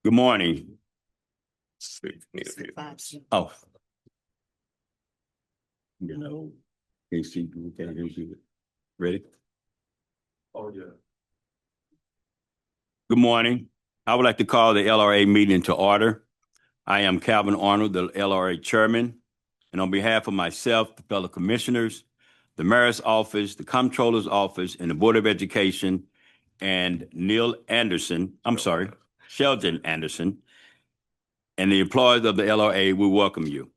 Good morning. Oh. You know, AC, can't hear you. Ready? Oh, yeah. Good morning. I would like to call the LRA meeting to order. I am Calvin Arnold, the LRA chairman, and on behalf of myself, the fellow commissioners, the mayor's office, the comptroller's office, and the Board of Education, and Sheldon Anderson, and the employees of the LRA, we welcome you.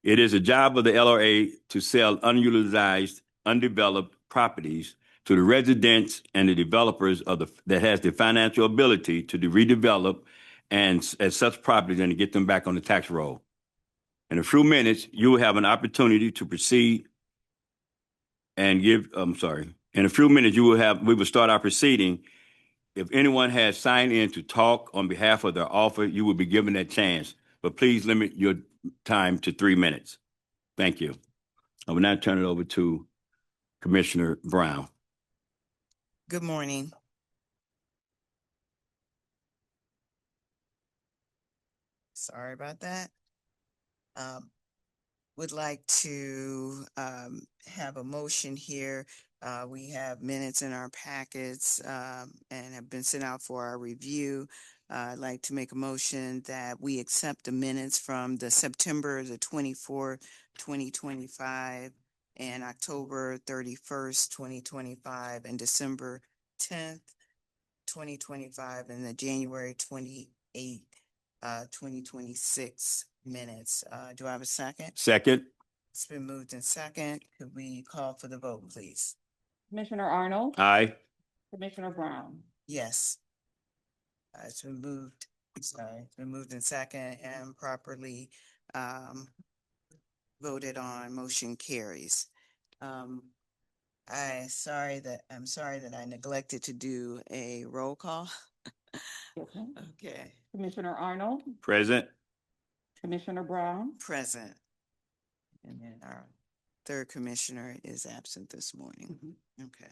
It is a job of the LRA to sell unutilized, undeveloped properties to the residents and the developers that has the financial ability to redevelop and as such properties and to get them back on the tax roll. In a few minutes, you will have an opportunity to proceed and in a few minutes, we will start our proceeding. If anyone has signed in to talk on behalf of their offer, you will be given that chance, but please limit your time to 3 minutes. Thank you. I will now turn it over to Commissioner Brown. Good morning. Sorry about that. Would like to have a motion here. We have minutes in our packets and have been sent out for our review. I'd like to make a motion that we accept the minutes from the September the 24th, 2025 and October 31st, 2025 and December 10th, 2025 and the January 28th, 2026 minutes. Do I have a second? Second. It's been moved in second. Could we call for the vote, please? Commissioner Arnold? Aye. Commissioner Brown? Yes. It's been moved. It's been moved in second and properly voted on. Motion carries. I'm sorry that I neglected to do a roll call. Okay. Okay. Commissioner Arnold? Present. Commissioner Brown? Present. And then our third commissioner is absent this morning. Okay.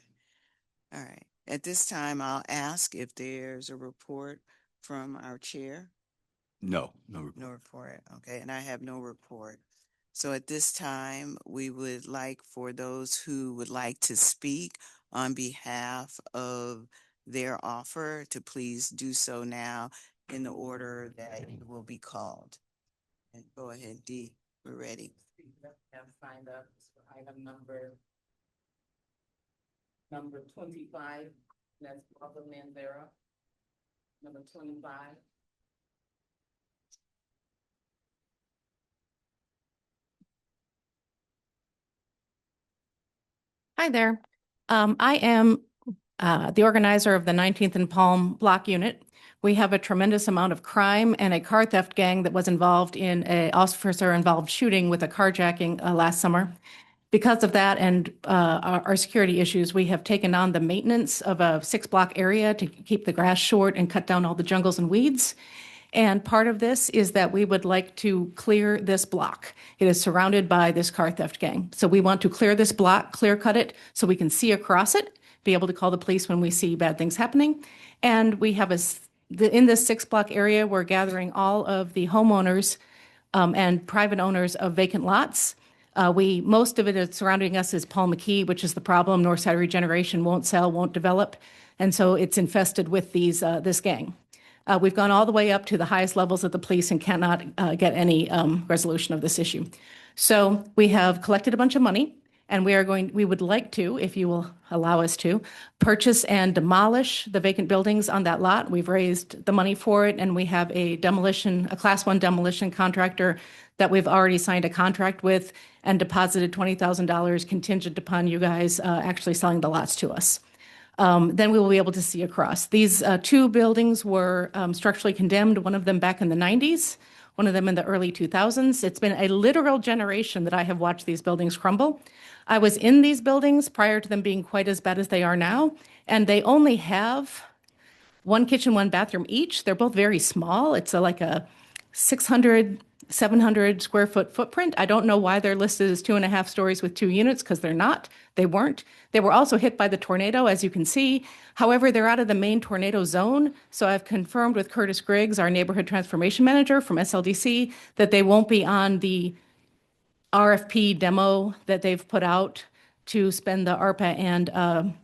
All right. At this time, I'll ask if there's a report from our chair. No report. Okay. And I have no report. So at this time, we would like for those who would like to speak on behalf of their offer to please do so now in the order that it will be called. And go ahead, D. We're ready. Have signed up for item number 25. That's Brother Manzera. Number 25. Hi there. I am the organizer of the 19th and Palm Block Unit. We have a tremendous amount of crime and a car theft gang that was involved in an officer-involved shooting with a carjacking last summer. Because of that and our security issues, we have taken on the maintenance of a 6-block area to keep the grass short and cut down all the jungles and weeds. And part of this is that we would like to clear this block. It is surrounded by this car theft gang. So we want to clear this block, clear cut it, so we can see across it, be able to call the police when we see bad things happening. And we have in this 6-block area, we're gathering all of the homeowners and private owners of vacant lots. Most of it is surrounding us is Paul McKee, which is the problem. Northside Regeneration won't sell, won't develop. And so it's infested with this gang. We've gone all the way up to the highest levels of the police and cannot get any resolution of this issue. So we have collected a bunch of money, and we would like to, if you will allow us to, purchase and demolish the vacant buildings on that lot. We've raised the money for it, and we have a Class 1 demolition contractor that we've already signed a contract with and deposited $20,000 contingent upon you guys actually selling the lots to us. Then we will be able to see across. These 2 buildings were structurally condemned, one of them back in the 90s, one of them in the early 2000s. It's been a literal generation that I have watched these buildings crumble. I was in these buildings prior to them being quite as bad as they are now, and they only have 1 kitchen, 1 bathroom each. They're both very small. It's like a 600, 700 square foot footprint. I don't know why they're listed as 2.5 stories with 2 units, because they're not. They weren't. They were also hit by the tornado, as you can see. However, they're out of the main tornado zone. So I've confirmed with Curtis Griggs, our neighborhood transformation manager from SLDC, that they won't be on the RFP demo that they've put out to spend the ARPA and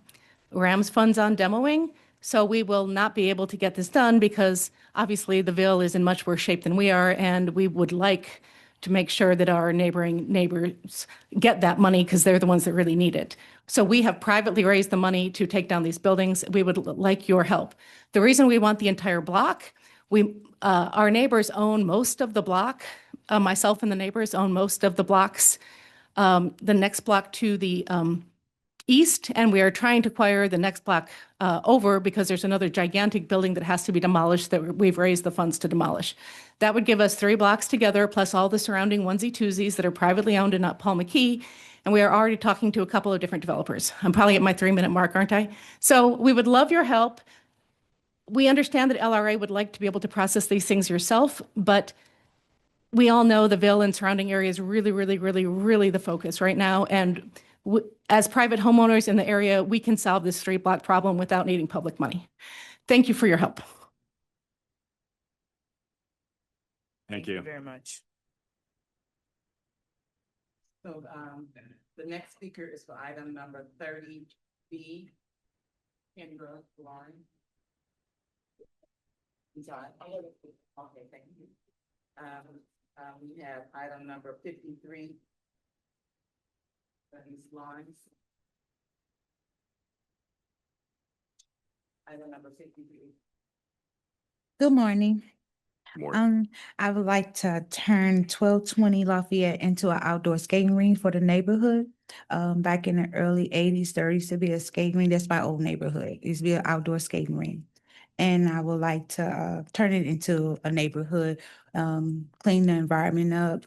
RAMS funds on demoing. So we will not be able to get this done because obviously the Ville is in much worse shape than we are, and we would like to make sure that our neighboring neighbors get that money because they're the ones that really need it. So we have privately raised the money to take down these buildings. We would like your help. The reason we want the entire block, our neighbors own most of the block. Myself and the neighbors own most of the blocks. The next block to the east, and we are trying to acquire the next block over because there's another gigantic building that has to be demolished that we've raised the funds to demolish. That would give us 3 blocks together, plus all the surrounding onesie-twosies that are privately owned in Paul McKee, and we are already talking to a couple of different developers. I'm probably at my 3-minute mark, aren't I? So we would love your help. We understand that LRA would like to be able to process these things yourself, but we all know the Ville and surrounding area is really, really, really, really the focus right now, and as private homeowners in the area, we can solve this 3-block problem without needing public money. Thank you for your help. Thank you. Very much. So, the next speaker is for item number 30B, Kendra Lauren. I'm sorry. Okay, thank you. We have item number 53. Ms. Lawrence. Item number 53. Good morning. Morning. I would like to turn 1220 Lafayette into an outdoor skating rink for the neighborhood. Back in the early 80s, there used to be a skating rink. That's my old neighborhood. It used to be an outdoor skating rink. And I would like to turn it into a neighborhood, clean the environment up,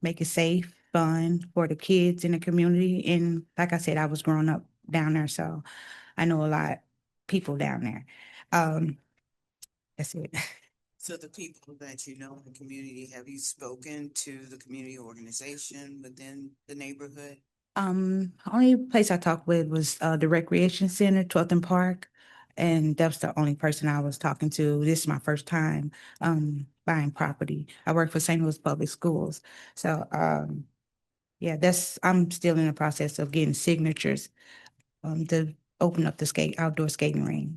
make it safe, fun for the kids in the community. And like I said, I was growing up down there, so I know a lot of people down there. That's it. So the people that you know in the community, have you spoken to the community organization within the neighborhood? Only place I talked with was the recreation center, 12th and Park. And that's the only person I was talking to. This is my first time buying property. I work for St. Louis Public Schools. So yeah, I'm still in the process of getting signatures to open up the outdoor skating rink.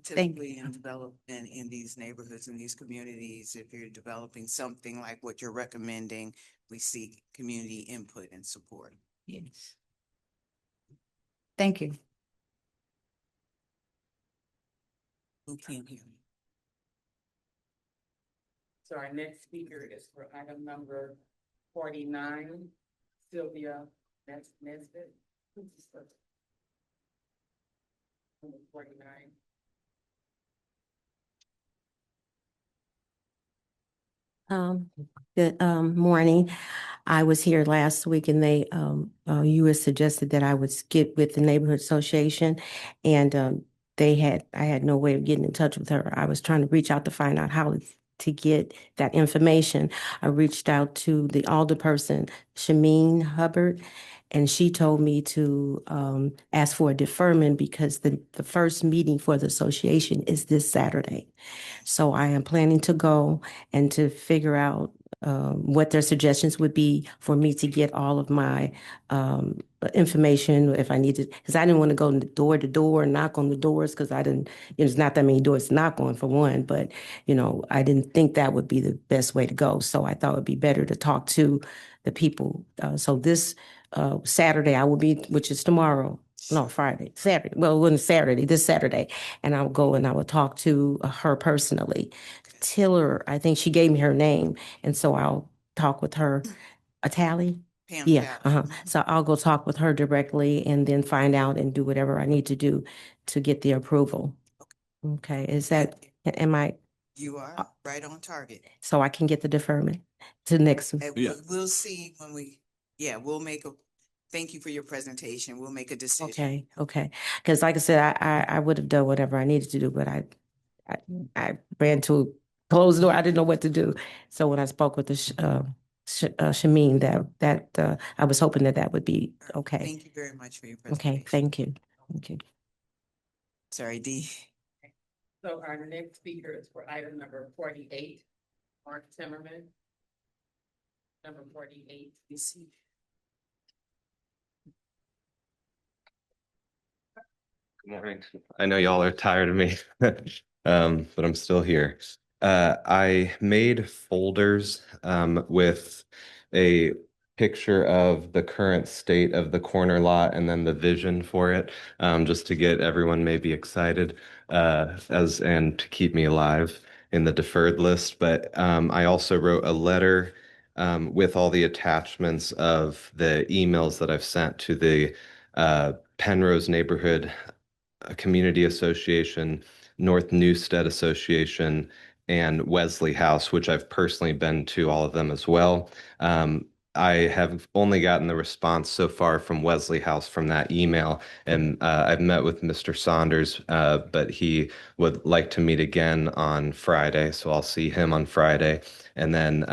Typically in development in these neighborhoods, in these communities, if you're developing something like what you're recommending, we seek community input and support. Yes. Thank you. Who can't hear me? So our next speaker is for item number 49, Sylvia Nesbitt. Who's this person? Number 49. Good morning. I was here last week and you had suggested that I would get with the neighborhood association, and I had no way of getting in touch with her. I was trying to reach out to find out how to get that information. I reached out to the alderperson, Shameen Hubbard, and she told me to ask for a deferment because the first meeting for the association is this Saturday. So I am planning to go and to figure out what their suggestions would be for me to get all of my information if I needed, because I didn't want to go door to door and knock on the doors, because there's not that many doors to knock on, for one, but I didn't think that would be the best way to go. So I thought it would be better to talk to the people. So this Saturday I will be, which is tomorrow. No, Friday, Saturday. Well, it wasn't Saturday, this Saturday. And I'll go and I will talk to her personally. Tiller, I think she gave me her name. And so I'll talk with her. Tally? Pam. Yeah. Tally. So I'll go talk with her directly and then find out and do whatever I need to do to get the approval. Okay. Am I? You are right on target. So I can get the deferment to next. And Yeah. we'll see when we'll make thank you for your presentation. We'll make a decision. Okay. Because like I said, I would have done whatever I needed to do, but I ran to a closed door. I didn't know what to do. So when I spoke with the Shameen, I was hoping that would be okay. Thank you very much for your Okay, presentation. thank you. Thank you. Sorry, D. So our next speaker is for item number 48, Mark Timmerman. Number 48. You see. Good morning. I know y'all are tired of me, but I'm still here. I made folders with a picture of the current state of the corner lot and then the vision for it, just to get everyone maybe excited and to keep me alive in the deferred list. But I also wrote a letter with all the attachments of the emails that I've sent to the Penrose neighborhood Community Association, North Newstead Association, and Wesley House, which I've personally been to all of them as well. I have only gotten the response so far from Wesley House from that email, and I've met with Mr. Saunders, but he would like to meet again on Friday, so I'll see him on Friday. And then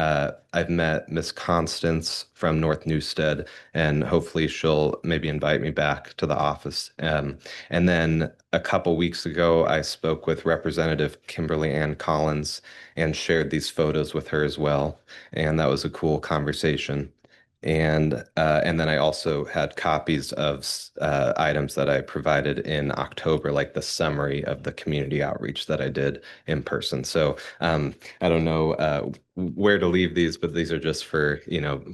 I've met Miss Constance from North Newstead, and hopefully she'll maybe invite me back to the office. And then a couple weeks ago, I spoke with Representative Kimberly Ann Collins and shared these photos with her as well. And that was a cool conversation. And then I also had copies of items that I provided in October, like the summary of the community outreach that I did in person. So I don't know where to leave these, but these are just for,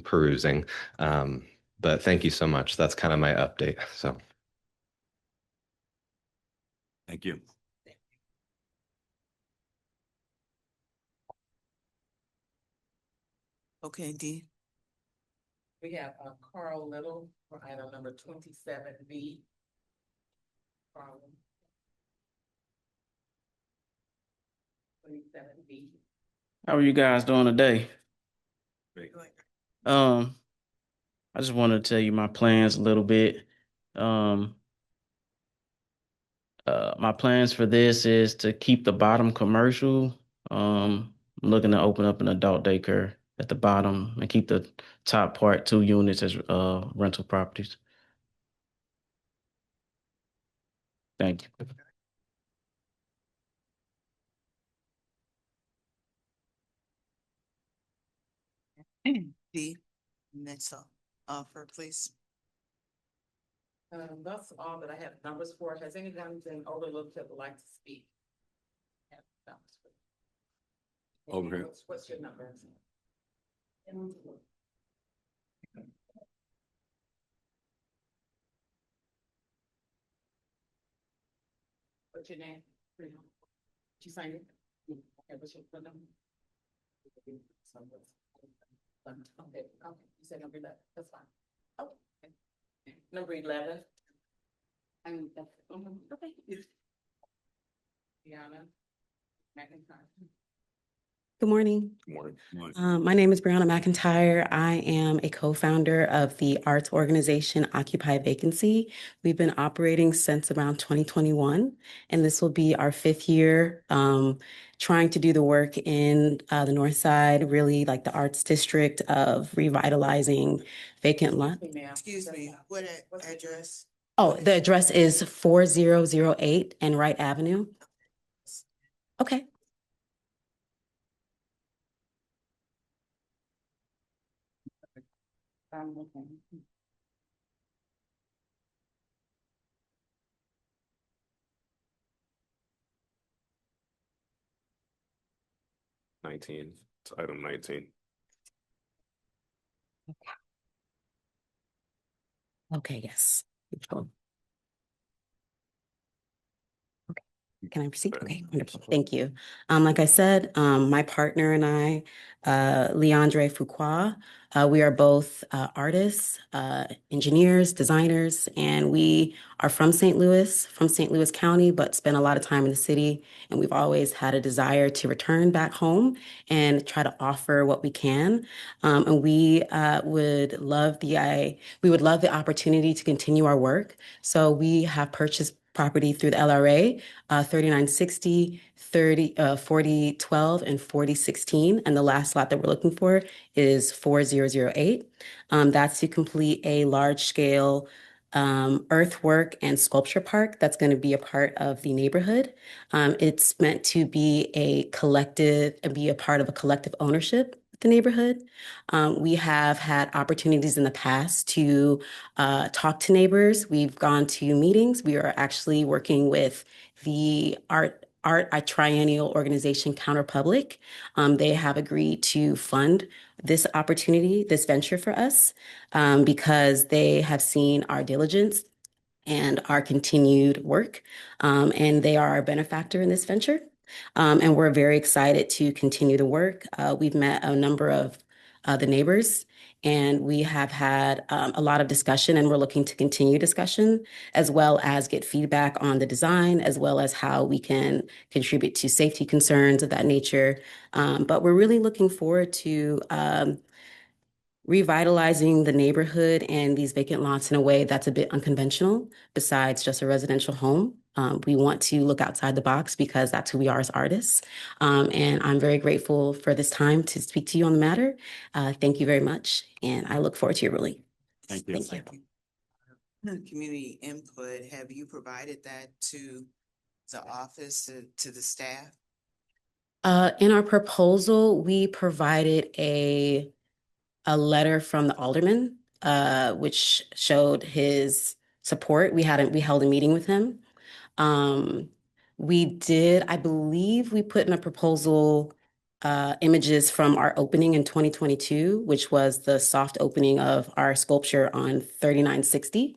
perusing. But thank you so much. That's kind of my update. So. Thank you. Okay, D. We have Carl Little for item number 27B. Carl. 27B. How are you guys doing today? Great. I just wanted to tell you my plans a little bit. My plans for this is to keep the bottom commercial. I'm looking to open up an adult daycare at the bottom and keep the top part 2 units as rental properties. Thank you. D. Next offer, please. That's all that I have numbers for. Has anyone been overlooked that would like to speak? Have numbers for- Over here. What's your number? What's your name? Did you sign it? Okay, what's your phone number? Okay, you said number 11, that's fine. Oh, okay. Number 11. Okay. Brianna McIntyre. Good morning. Morning. My name is Brianna McIntyre. I am a co-founder of the arts organization Occupy Vacancy. We've been operating since around 2021, and this will be our 5th year trying to do the work in the North Side, really like the arts district of revitalizing vacant lots. Excuse me, what address? Oh, the address is 4008 Enright Avenue. Okay. It's item 19. Okay, yes. Keep going. Okay. Can I proceed? Okay, wonderful. Thank you. Like I said, my partner and I, Leandre Fuqua, we are both artists, engineers, designers, and we are from St. Louis County, but spend a lot of time in the city. And we've always had a desire to return back home and try to offer what we can. And we would love the opportunity to continue our work. So we have purchased property through the LRA, 3960, 4012, and 4016. And the last lot that we're looking for is 4008. That's to complete a large-scale earthwork and sculpture park that's going to be a part of the neighborhood. It's meant to be a collective and be a part of a collective ownership of the neighborhood. We have had opportunities in the past to talk to neighbors. We've gone to meetings. We are actually working with the art a triennial organization, Counterpublic. They have agreed to fund this opportunity, this venture for us, because they have seen our diligence and our continued work. And they are our benefactor in this venture. And we're very excited to continue the work. We've met a number of the neighbors, and we have had a lot of discussion, and we're looking to continue discussion, as well as get feedback on the design, as well as how we can contribute to safety concerns of that nature. But we're really looking forward to revitalizing the neighborhood and these vacant lots in a way that's a bit unconventional besides just a residential home. We want to look outside the box because that's who we are as artists. And I'm very grateful for this time to speak to you on the matter. Thank you very much. And I look forward to your ruling. Thank you. Thank you. Community input, have you provided that to the office, to the staff? In our proposal, we provided a letter from the alderman, which showed his support. We held a meeting with him. I believe we put in a proposal images from our opening in 2022, which was the soft opening of our sculpture on 3960.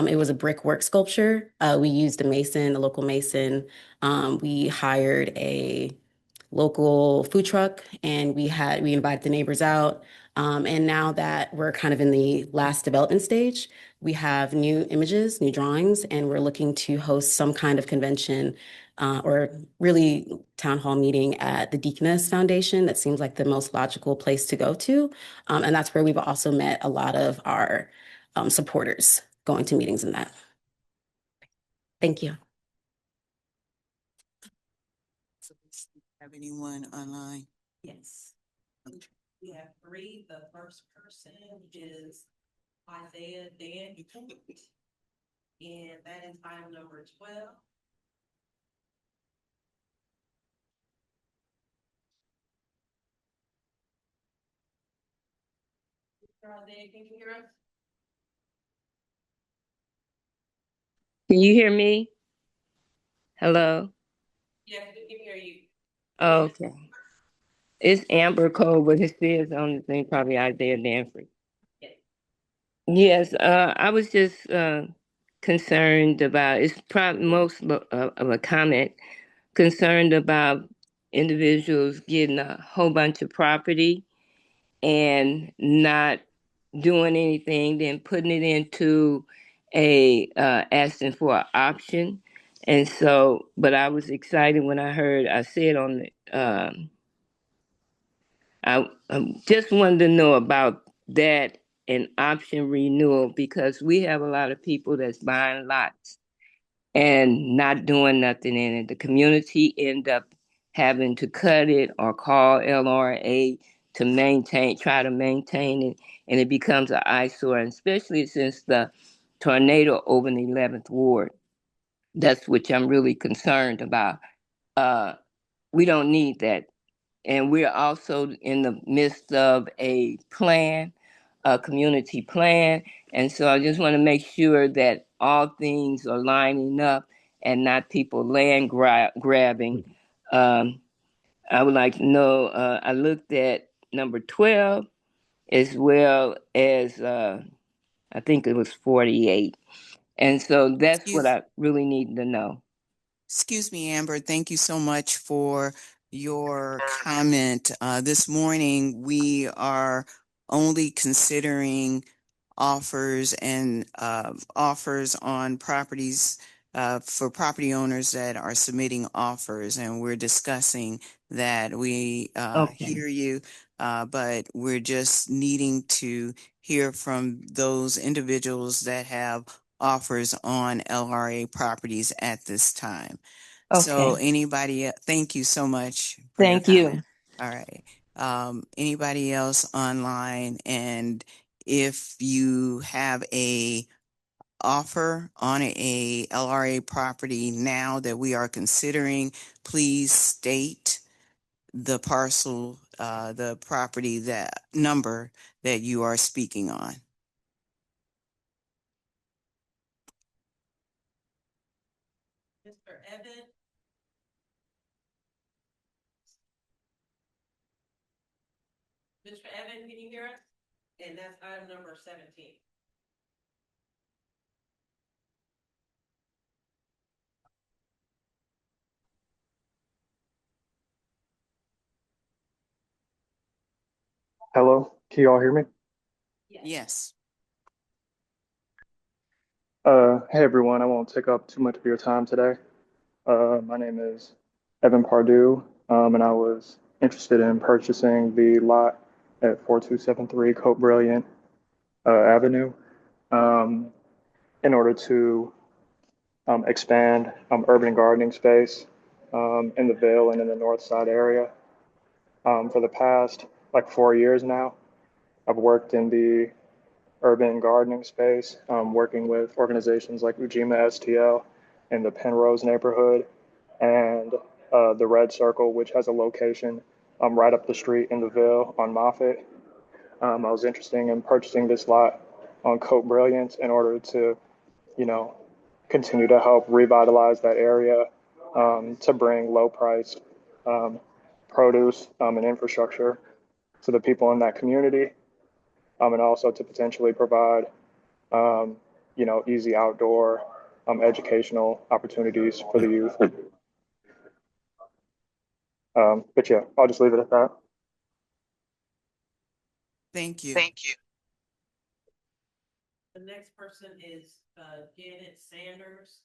It was a brickwork sculpture. We used a local mason. We hired a local food truck, and we invited the neighbors out. And now that we're kind of in the last development stage, we have new images, new drawings, and we're looking to host some kind of convention or really town hall meeting at the Deaconess Foundation. That seems like the most logical place to go to. And that's where we've also met a lot of our supporters going to meetings in that. Thank you. Have anyone online? Yes. We have three. The first person is Isaiah Dan, and that is item number 12. Isaiah, can you hear us? Can you hear me? Hello? Yes, we can hear you. Okay. It's Amber Cole, but it says on the thing probably Isaiah Danford. Yes, I was just concerned about, it's probably most of a comment, concerned about individuals getting a whole bunch of property and not doing anything, then putting it into asking for an option. And so, but I was excited when I said on the, I just wanted to know about that and option renewal, because we have a lot of people that's buying lots and not doing nothing in it. The community end up having to cut it or call LRA to try to maintain it, and it becomes an eyesore, and especially since the tornado over in the 11th Ward. That's what I'm really concerned about. We don't need that. And we're also in the midst of a plan, a community plan. And so I just want to make sure that all things are lining up and not people land grabbing. I would like to know, I looked at number 12 as well as, I think it was 48. And so that's what I really need to know. Excuse me, Amber. Thank you so much for your comment. This morning, we are only considering offers and offers on properties for property owners that are submitting offers, and we're discussing that. We hear you, but we're just needing to hear from those individuals that have offers on LRA properties at this time. So Okay, anybody, thank you so much for your thank you. comment. All right. Anybody else online? And if you have a offer on a LRA property now that we are considering, please state the parcel, the property, that number that you are speaking on. Mr. Evan? Mr. Evan, can you hear us? And that's item number 17. Hello, can you all hear me? Yes. Hey everyone, I won't take up too much of your time today. My name is Evan Pardue, and I was interested in purchasing the lot at 4273 Cote Brilliant Avenue in order to expand urban gardening space in the Ville and in the North Side area. For the past like 4 years now, I've worked in the urban gardening space, working with organizations like Ujima STL in the Penrose neighborhood and the Red Circle, which has a location right up the street in the Ville on Moffett. I was interested in purchasing this lot on Cote Brilliant in order to, continue to help revitalize that area, to bring low-priced produce and infrastructure to the people in that community, and also to potentially provide, easy outdoor educational opportunities for the youth. But yeah, I'll just leave it at that. Thank you. The next person is Janet Sanders.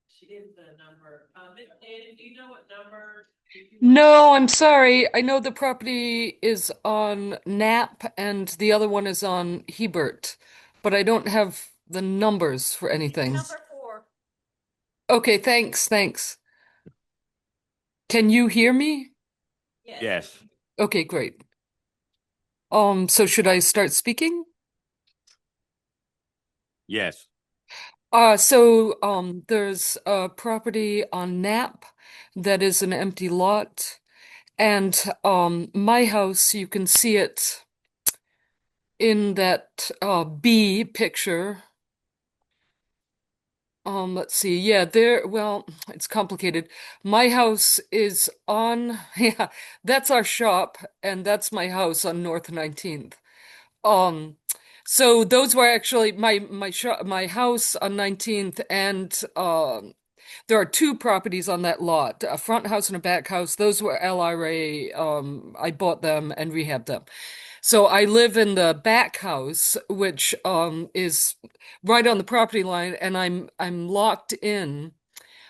She gave the number. Miss Janet, do you know what number? No, I'm sorry. I know the property is on Knapp and the other one is on Hebert, but I don't have the numbers for anything. Number 4. Okay, thanks. Can you hear me? Yes. Okay, great. So should I start speaking? Yes. So there's a property on Knapp that is an empty lot, and my house, you can see it in that B picture. Let's see. Yeah, well, it's complicated. My house is on, yeah, that's our shop, and that's my house on North 19th. Um, so those were actually my house on 19th, and there are 2 properties on that lot, a front house and a back house. Those were LRA. I bought them and rehabbed them. So I live in the back house, which is right on the property line, and I'm locked in.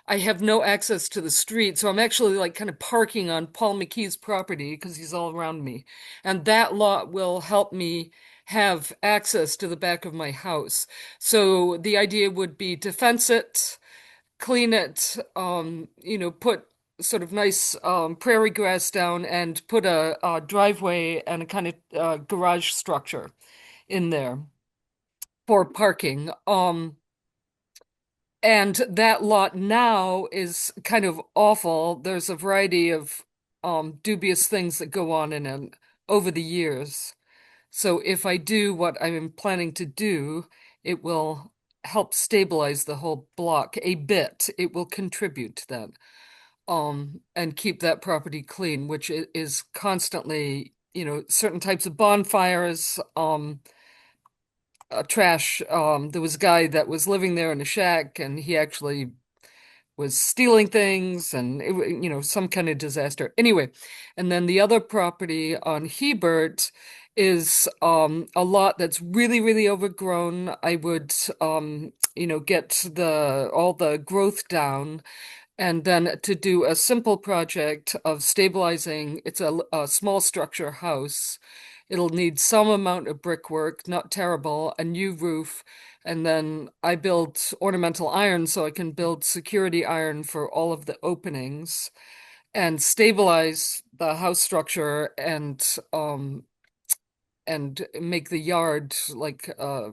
I have no access to the street, so I'm actually like kind of parking on Paul McKee's property because he's all around me. And that lot will help me have access to the back of my house. So the idea would be to fence it, clean it, put sort of nice prairie grass down and put a driveway and a kind of garage structure in there for parking. And that lot now is kind of awful. There's a variety of dubious things that go on in it over the years. So if I do what I'm planning to do, it will help stabilize the whole block a bit. It will contribute to that. And keep that property clean, which is constantly, certain types of bonfires, trash. There was a guy that was living there in a shack, and he actually was stealing things, and some kind of disaster. Anyway, and then the other property on Hebert is a lot that's really, really overgrown. I would get all the growth down, and then to do a simple project of stabilizing. It's a small structure house, It'll need some amount of brickwork, not terrible, a new roof, and then I built ornamental iron so I can build security iron for all of the openings and stabilize the house structure and make the yard like a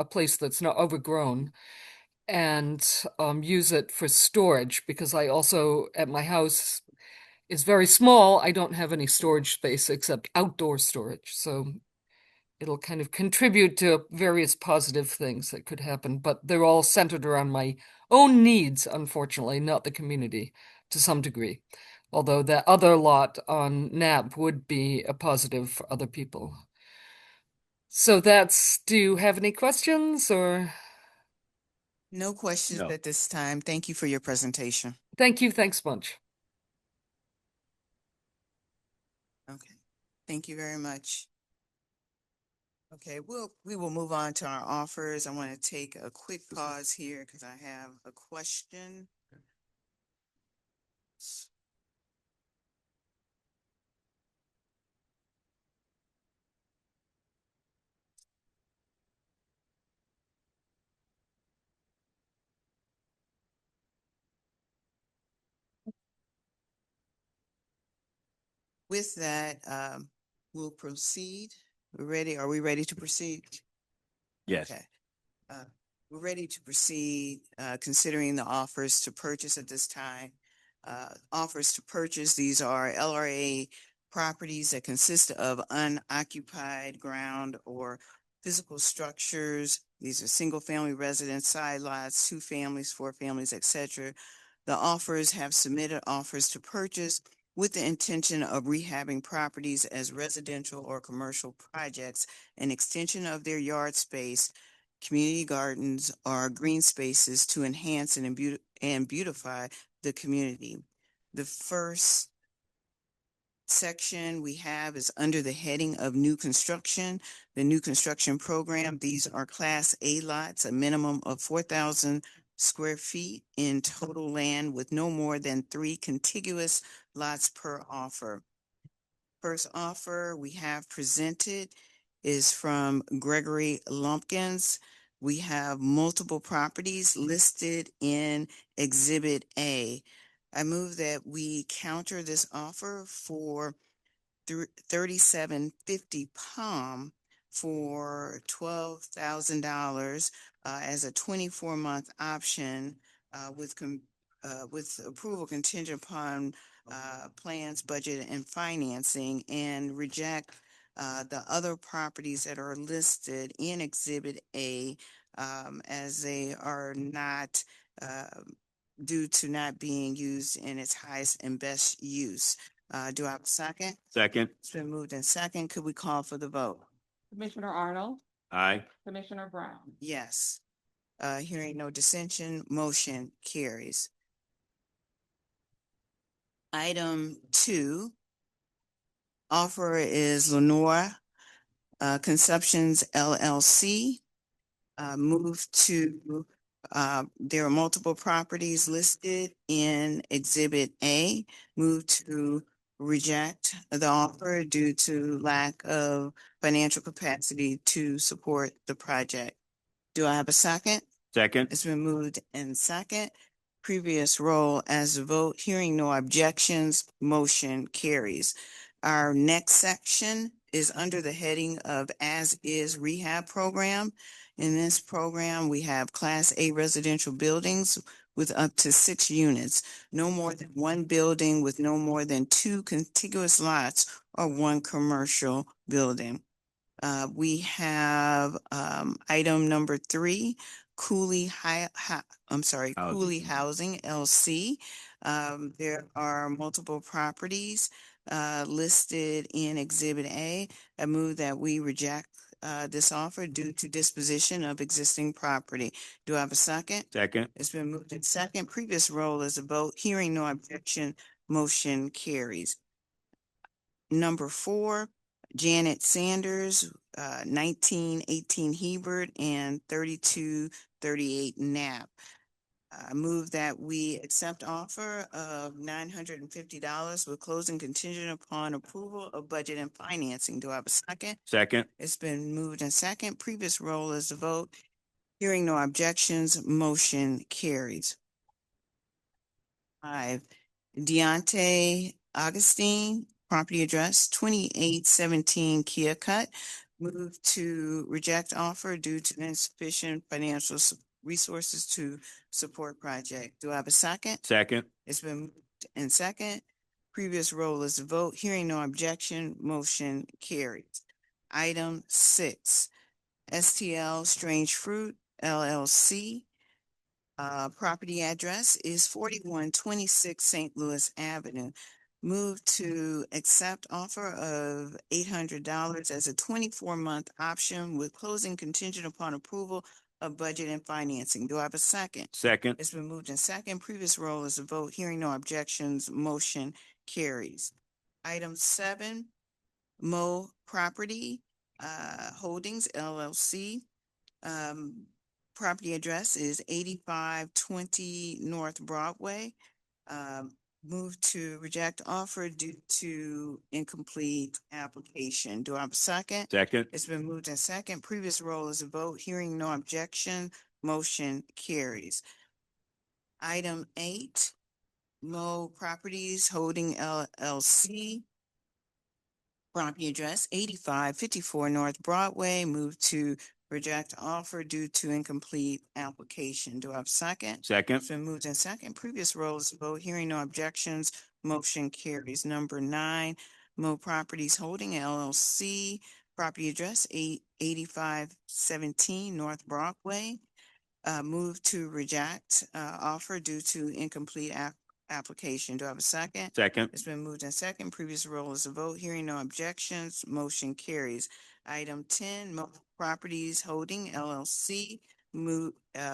place that's not overgrown, and use it for storage because I also at my house is very small. I don't have any storage space except outdoor storage. So it'll kind of contribute to various positive things that could happen, but they're all centered around my own needs, unfortunately, not the community to some degree. Although that other lot on NAP would be a positive for other people. So do you have any questions or? No questions No. at this time. Thank you for your presentation. Thank you. Thanks much. Okay, thank you very much. Okay, we will move on to our offers. I want to take a quick pause here because I have a question. With that, we'll proceed. We're ready. Are we ready to proceed? Yes. Okay. We're ready to proceed, considering the offers to purchase at this time. Offers to purchase, these are LRA properties that consist of unoccupied ground or physical structures. These are single-family residence, side lots, 2 families, 4 families, etc. The offers have submitted offers to purchase with the intention of rehabbing properties as residential or commercial projects, an extension of their yard space, community gardens, or green spaces to enhance and beautify the community. The first section we have is under the heading of new construction. The new construction program, these are Class A lots, a minimum of 4,000 square feet in total land with no more than 3 contiguous lots per offer. First offer we have presented is from Gregory Lumpkins. We have multiple properties listed in Exhibit A. I move that we counter this offer for 3750 Palm for $12,000 as a 24-month option with approval contingent upon plans, budget, and financing, and reject the other properties that are listed in Exhibit A as they are not due to not being used in its highest and best use. Do I have a second? Second. It's been moved in second. Could we call for the vote? Commissioner Arnold, Aye. Commissioner Brown. Yes. Hearing no dissension, motion carries. Item 2, offer is Lenora Conceptions LLC. Move to, there are multiple properties listed in Exhibit A. Move to reject the offer due to lack of financial capacity to support the project. Do I have a second? Second. It's been moved in second. Previous roll as a vote, hearing no objections, motion carries. Our next section is under the heading of As Is Rehab Program. In this program, we have Class A residential buildings with up to 6 units, no more than 1 building with no more than 2 contiguous lots or 1 commercial building. We have item number 3, Cooley Housing LC. There are multiple properties listed in Exhibit A. I move that we reject this offer due to disposition of existing property. Do I have a second? Second. It's been moved in second. Previous roll is a vote. Hearing no objection, motion carries. Number 4, Janet Sanders, 1918 Hebert and 3238 Knapp. I move that we accept offer of $950 with closing contingent upon approval of budget and financing. Do I have a second? Second. It's been moved and second. Previous roll is the vote. Hearing no objections, motion carries. 5, Deontay Augustine, property address 2817 Kia Cut. Move to reject offer due to insufficient financial resources to support project. Do I have a second? Second. It's been moved and second. Previous roll is the vote. Hearing no objection, motion carries. Item 6, STL Strange Fruit LLC. Property address is 4126 St. Louis Avenue. Move to accept offer of $800 as a 24-month option with closing contingent upon approval of budget and financing. Do I have a second? Second. It's been moved in second. Previous roll is a vote. Hearing no objections, motion carries. Item 7, Mo Property Holdings LLC. Property address is 8520 North Broadway. Move to reject offer due to incomplete application. Do I have a second? Second. It's been moved in second. Previous roll is a vote. Hearing no objection, motion carries. Item 8, Mo Properties Holding LLC. Property address 8554 North Broadway. Move to reject offer due to incomplete application. Do I have a second? Second. It's been moved in second. Previous rolls vote. Hearing no objections, motion carries. Number 9, Mo Properties Holding LLC. Property address 8517 North Broadway. Move to reject offer due to incomplete application. Do I have a second? Second. It's been moved in second. Previous roll is a vote. Hearing no objections, motion carries. Item 10, Mo Properties Holding LLC.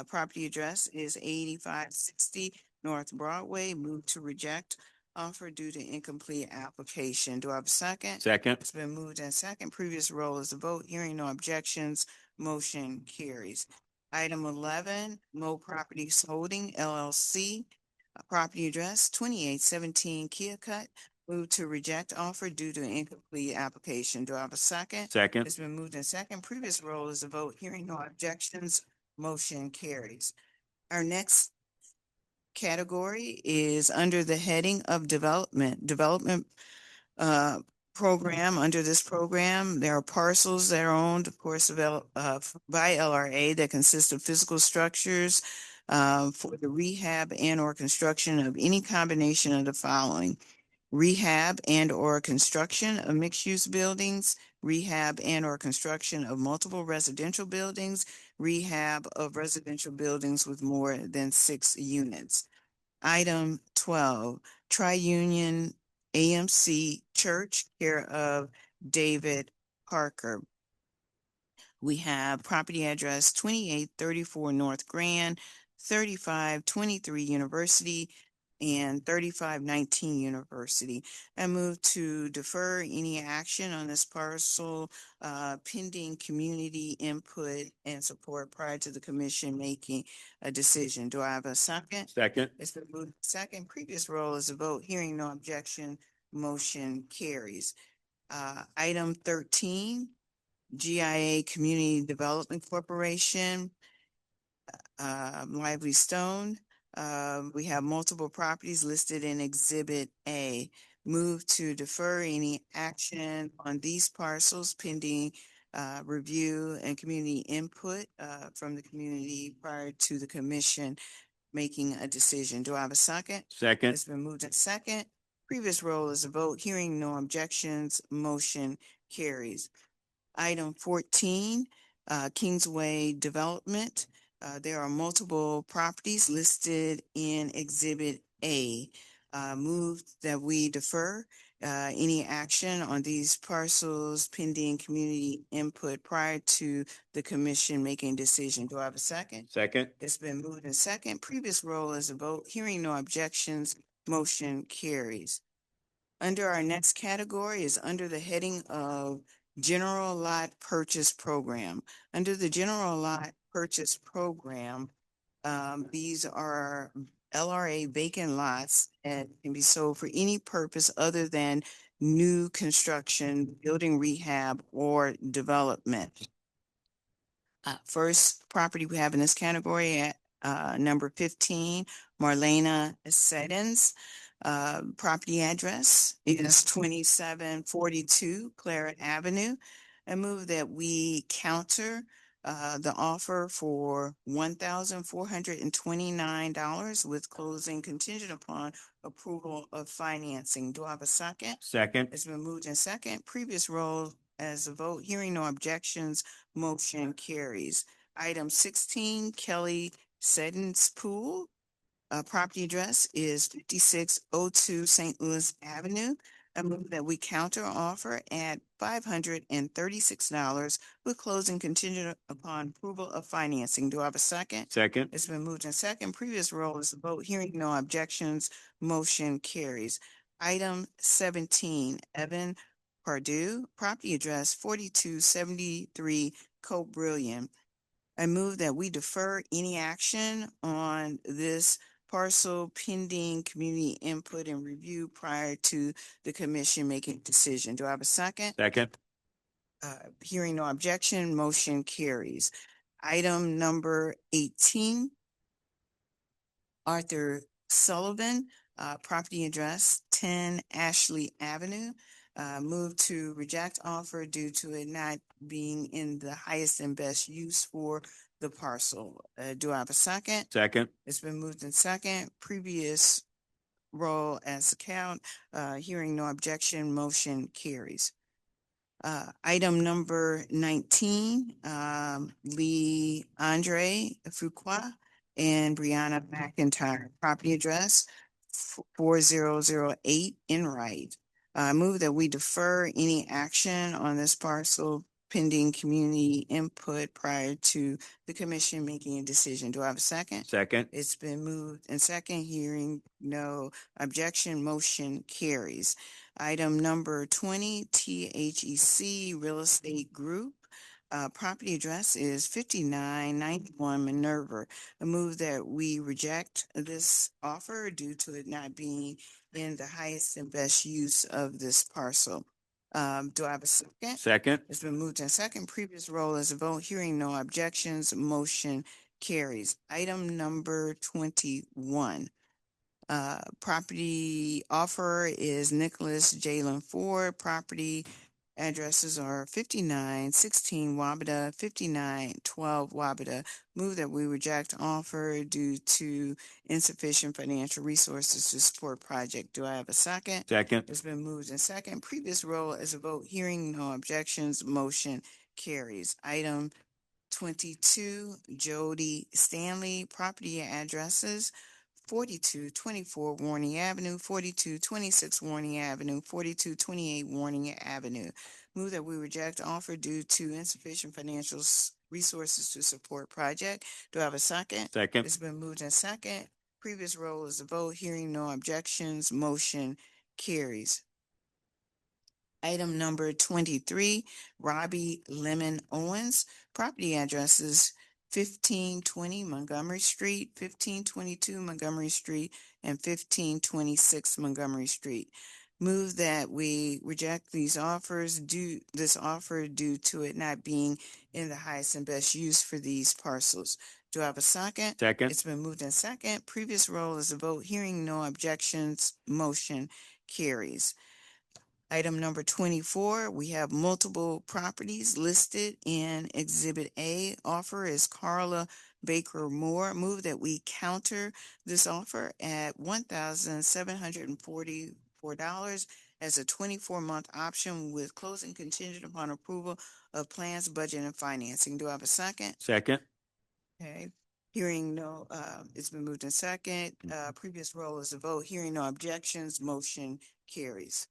Property address is 8560 North Broadway. Move to reject offer due to incomplete application. Do I have a second? Second. It's been moved in second. Previous roll is a vote. Hearing no objections, motion carries. Item 11, Mo Properties Holding LLC. Property address 2817 Kia Cut. Move to reject offer due to incomplete application. Do I have a second? Second. It's been moved in second. Previous roll is a vote. Hearing no objections, motion carries. Our next category is under the heading of development program. Under this program, there are parcels that are owned, of course, by LRA that consist of physical structures for the rehab and or construction of any combination of the following: rehab and or construction of mixed-use buildings, rehab and or construction of multiple residential buildings, rehab of residential buildings with more than 6 units. Item 12, Tri-Union AMC Church, care of David Parker. We have property address 2834 North Grand, 3523 University, and 3519 University. I move to defer any action on this parcel pending community input and support prior to the commission making a decision. Do I have a second? Second. It's been moved second. Previous roll is a vote. Hearing no objection, motion carries. Item 13, GIA Community Development Corporation, Lively Stone. We have multiple properties listed in Exhibit A. Move to defer any action on these parcels pending review and community input from the community prior to the commission making a decision. Do I have a second? Second. It's been moved in second. Previous roll is a vote. Hearing no objections, motion carries. Item 14, Kingsway Development. There are multiple properties listed in Exhibit A. Move that we defer any action on these parcels pending community input prior to the commission making a decision. Do I have a second? Second. It's been moved in second. Previous roll is a vote. Hearing no objections, motion carries. Under our next category is under the heading of General Lot Purchase Program. Under the General Lot Purchase Program, These are LRA vacant lots and can be sold for any purpose other than new construction, building rehab, or development. First property we have in this category at number 15, Marlena Seddons. Property address is 2742 Claret Avenue. I move that we counter the offer for $1,429 with closing contingent upon approval of financing. Do I have a second? Second. It's been moved in second. Previous roll as a vote. Hearing no objections, motion carries. Item 16, Kelly Seddons Pool. Property address is 5602 St. Louis Avenue. I move that we counter offer at $536 with closing contingent upon approval of financing. Do I have a second? Second. It's been moved in second. Previous roll is a vote. Hearing no objections, motion carries. Item 17, Evan Pardue, property address 4273 Cobrillion. I move that we defer any action on this parcel pending community input and review prior to the commission making a decision. Do I have a second? Second. Hearing no objection, motion carries. Item number 18, Arthur Sullivan, property address 10 Ashley Avenue. Move to reject offer due to it not being in the highest and best use for the parcel. Do I have a second? Second. It's been moved in second. Previous roll as count. Hearing no objection, motion carries. Item number 19, Lee Andre Fuqua and Brianna McIntyre, property address 4008 Enright. Move that we defer any action on this parcel pending community input prior to the commission making a decision. Do I have a second? Second. It's been moved and second. Hearing no objection, motion carries. Item number 20, THEC Real Estate Group. Property address is 5991 Minerva. I move that we reject this offer due to it not being in the highest and best use of this parcel. Do I have a second? Second. It's been moved in second. Previous roll as a vote. Hearing no objections, motion carries. Item number 21. Property offer is Nicholas Jalen Ford. Property addresses are 5916 Wabata, 5912 Wabata. Move that we reject offer due to insufficient financial resources to support project. Do I have a second? Second. It's been moved in second. Previous roll as a vote. Hearing no objections, motion carries. Item 22, Jody Stanley. Property addresses 4224 Warning Avenue, 4226 Warning Avenue, 4228 Warning Avenue. Move that we reject offer due to insufficient financial resources to support project. Do I have a second? Second. It's been moved in second. Previous roll is a vote. Hearing no objections, motion carries. Item number 23, Robbie Lemon Owens. Property addresses 1520 Montgomery Street, 1522 Montgomery Street, and 1526 Montgomery Street. Move that we reject this offer due to it not being in the highest and best use for these parcels. Do I have a second? Second. It's been moved in second. Previous roll is a vote. Hearing no objections, motion carries. Item number 24, we have multiple properties listed in Exhibit A. Offer is Carla Baker Moore. Move that we counter this offer at $1,744 as a 24-month option with closing contingent upon approval of plans, budget, and financing. Do I have a second? Second. Okay. Hearing no, it's been moved in second. Previous roll is a vote. Hearing no objections, motion carries.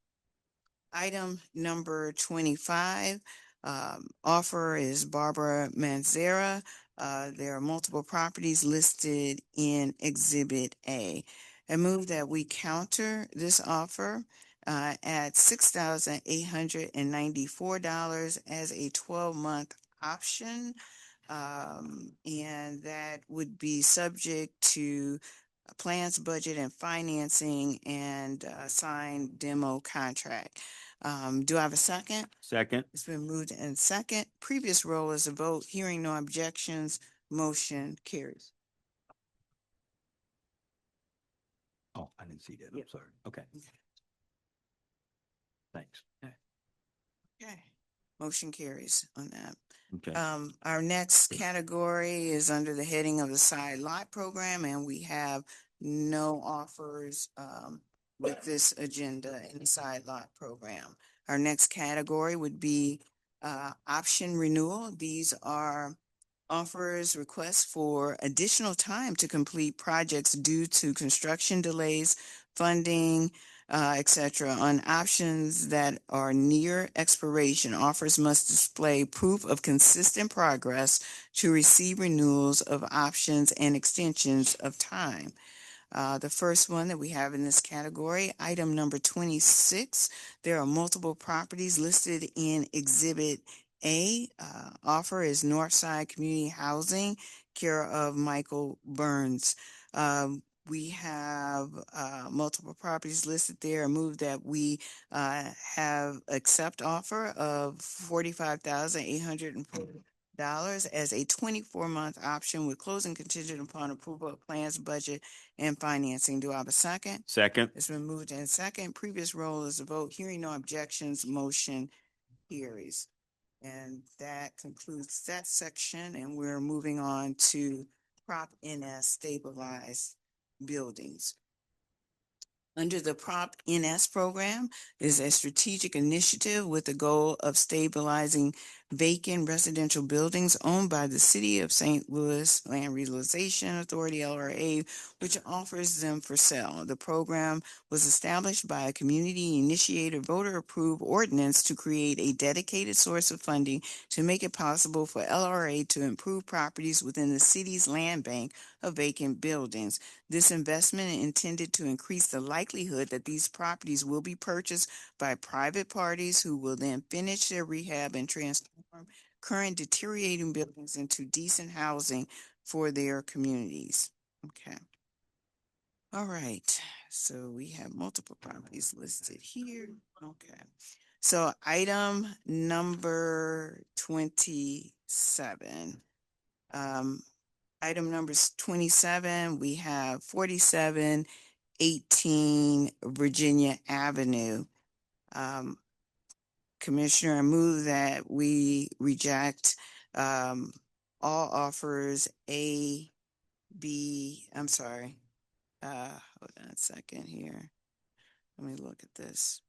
Item number 25, offer is Barbara Manzera. There are multiple properties listed in Exhibit A. I move that we counter this offer at $6,894 as a 12-month option And that would be subject to plans, budget, and financing and signed demo contract. Do I have a second? Second. It's been moved and second. Previous roll is a vote. Hearing no objections, motion carries. Oh, I didn't see that. I'm sorry. Okay. Thanks. Okay. Motion carries on that. Okay. Our next category is under the heading of the side lot program, and we have no offers with this agenda in the side lot program. Our next category would be option renewal. These are offers requests for additional time to complete projects due to construction delays, funding, etc. On options that are near expiration, offers must display proof of consistent progress to receive renewals of options and extensions of time. The first one that we have in this category, item number 26, there are multiple properties listed in Exhibit A. Offer is Northside Community Housing, care of Michael Burns. We have multiple properties listed there. I move that we have accept offer of $45,840 as a 24-month option with closing contingent upon approval of plans, budget, and financing. Do I have a second? Second. It's been moved in second. Previous roll is a vote. Hearing no objections, motion carries. And that concludes that section, and we're moving on to Prop NS stabilized buildings. Under the Prop NS program is a strategic initiative with the goal of stabilizing vacant residential buildings owned by the City of St. Louis Land Realization Authority, LRA, which offers them for sale. The program was established by a community-initiated, voter-approved ordinance to create a dedicated source of funding to make it possible for LRA to improve properties within the city's land bank of vacant buildings. This investment is intended to increase the likelihood that these properties will be purchased by private parties who will then finish their rehab and transform current deteriorating buildings into decent housing for their communities. Okay. All right. So we have multiple properties listed here. Okay. So item number 27. Item numbers 27, we have 4718 Virginia Avenue. Commissioner, I move that we reject all offers A, B, I'm sorry. Hold on a second here. Let me look at this.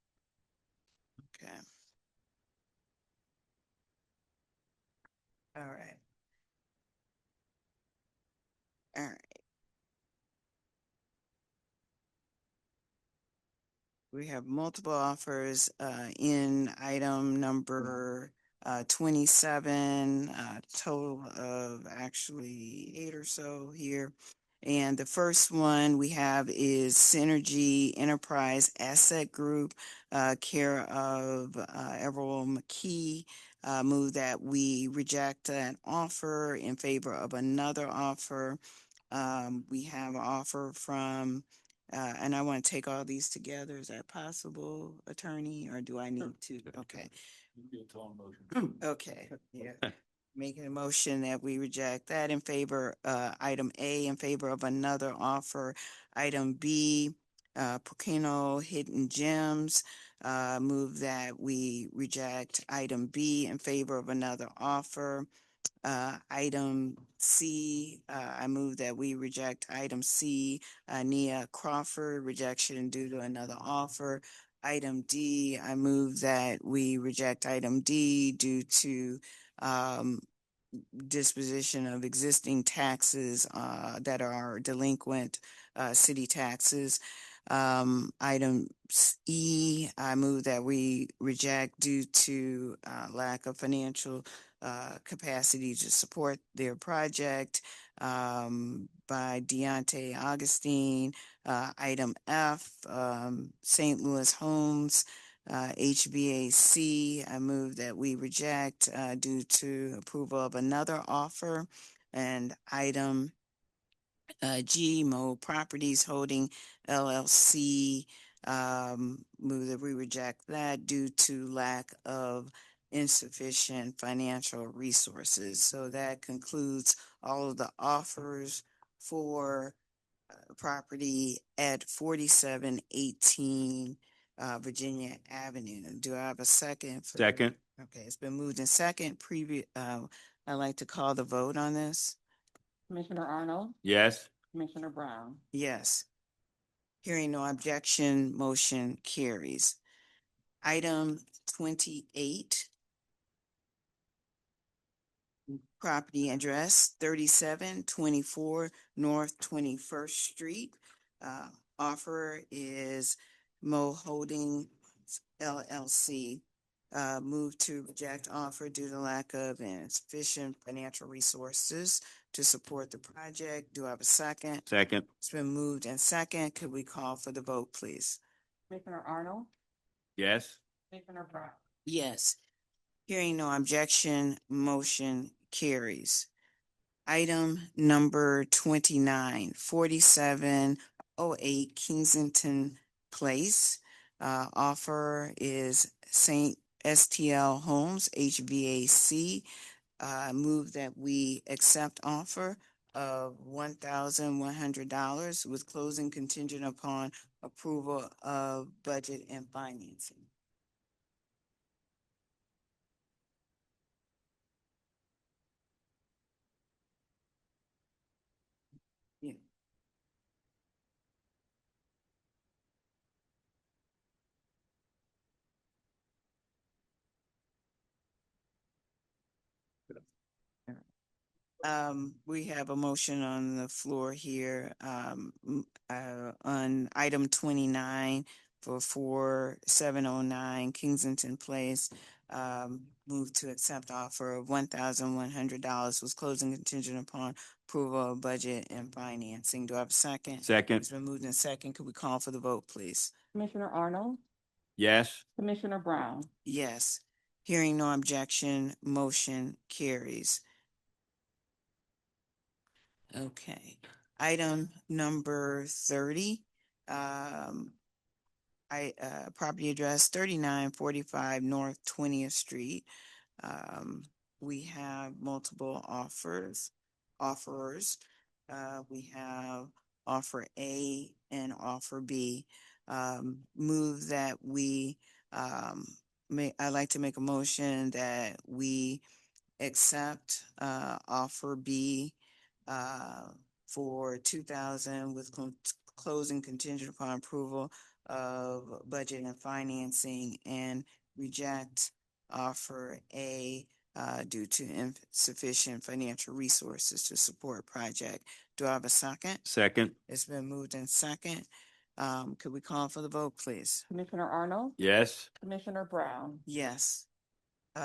Okay. All right. All right. We have multiple offers in item number 27, total of actually 8 or so here. And the first one we have is Synergy Enterprise Asset Group, care of Everett McKee. Move that we reject that offer in favor of another offer. We have an offer from and I want to take all these together. Is that possible, attorney, or do I need to? Okay. Okay, yeah. Making a motion that we reject that in favor, item A in favor of another offer. Item B, Pocono Hidden Gems, move that we reject item B in favor of another offer. Item C, I move that we reject item C, Nia Crawford, rejection due to another offer. Item D, I move that we reject item D due to disposition of existing taxes that are delinquent city taxes. Item E, I move that we reject due to lack of financial capacity to support their project by Deontay Augustine. Item F, St. Louis Homes, HVAC, I move that we reject due to approval of another offer. And item G, Mo Properties Holding LLC, move that we reject that due to lack of insufficient financial resources. So that concludes all of the offers for property at 4718 Virginia Avenue. Do I have a second? Second. Okay, it's been moved in second. I'd like to call the vote on this. Commissioner Arnold, Yes. Commissioner Brown. Yes. Hearing no objection, motion carries. Item 28. Property address 3724 North 21st Street. Offer is Mo Holding LLC. Move to reject offer due to lack of insufficient financial resources to support the project. Do I have a second? Second. It's been moved and second. Could we call for the vote, please? Commissioner Arnold, Yes. Commissioner Brown. Yes. Hearing no objection, motion carries. Item number 29, 4708 Kensington Place. Offer is St. STL Homes, HVAC. Move that we accept offer of $1,100 with closing contingent upon approval of budget and financing. Yeah. We have a motion on the floor here, on item 29 for 4709 Kensington Place. Move to accept offer of $1,100 with closing contingent upon approval of budget and financing. Do I have a second? Second. It's been moved in second. Could we call for the vote, please? Commissioner Arnold, Yes. Commissioner Brown. Yes. Hearing no objection, motion carries. Okay, item number 30. Property address 3945 North 20th Street. We have multiple offerers. We have offer A and offer B. Move that we, I'd like to make a motion that we accept offer B for 2,000 with closing contingent upon approval of budget and financing, and reject offer A due to insufficient financial resources to support project. Do I have a second? Second. It's been moved in second. Could we call for the vote, please? Commissioner Arnold, Yes. Commissioner Brown. Yes.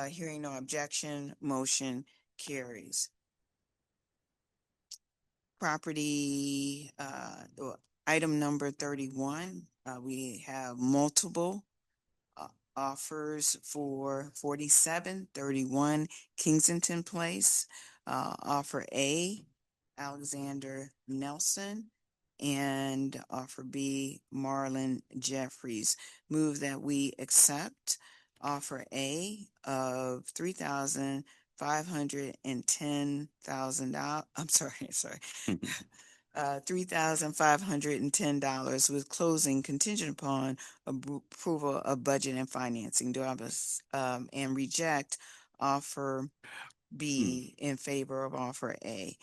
Hearing no objection, motion carries. Property, item number 31, we have multiple offers for 4731 Kensington Place. Offer A, Alexander Nelson, and offer B, Marlon Jeffries. Move that we accept offer A of $3,510,000. I'm sorry. $3,510 with closing contingent upon approval of budget and financing. Do I have and reject offer B in favor of offer A.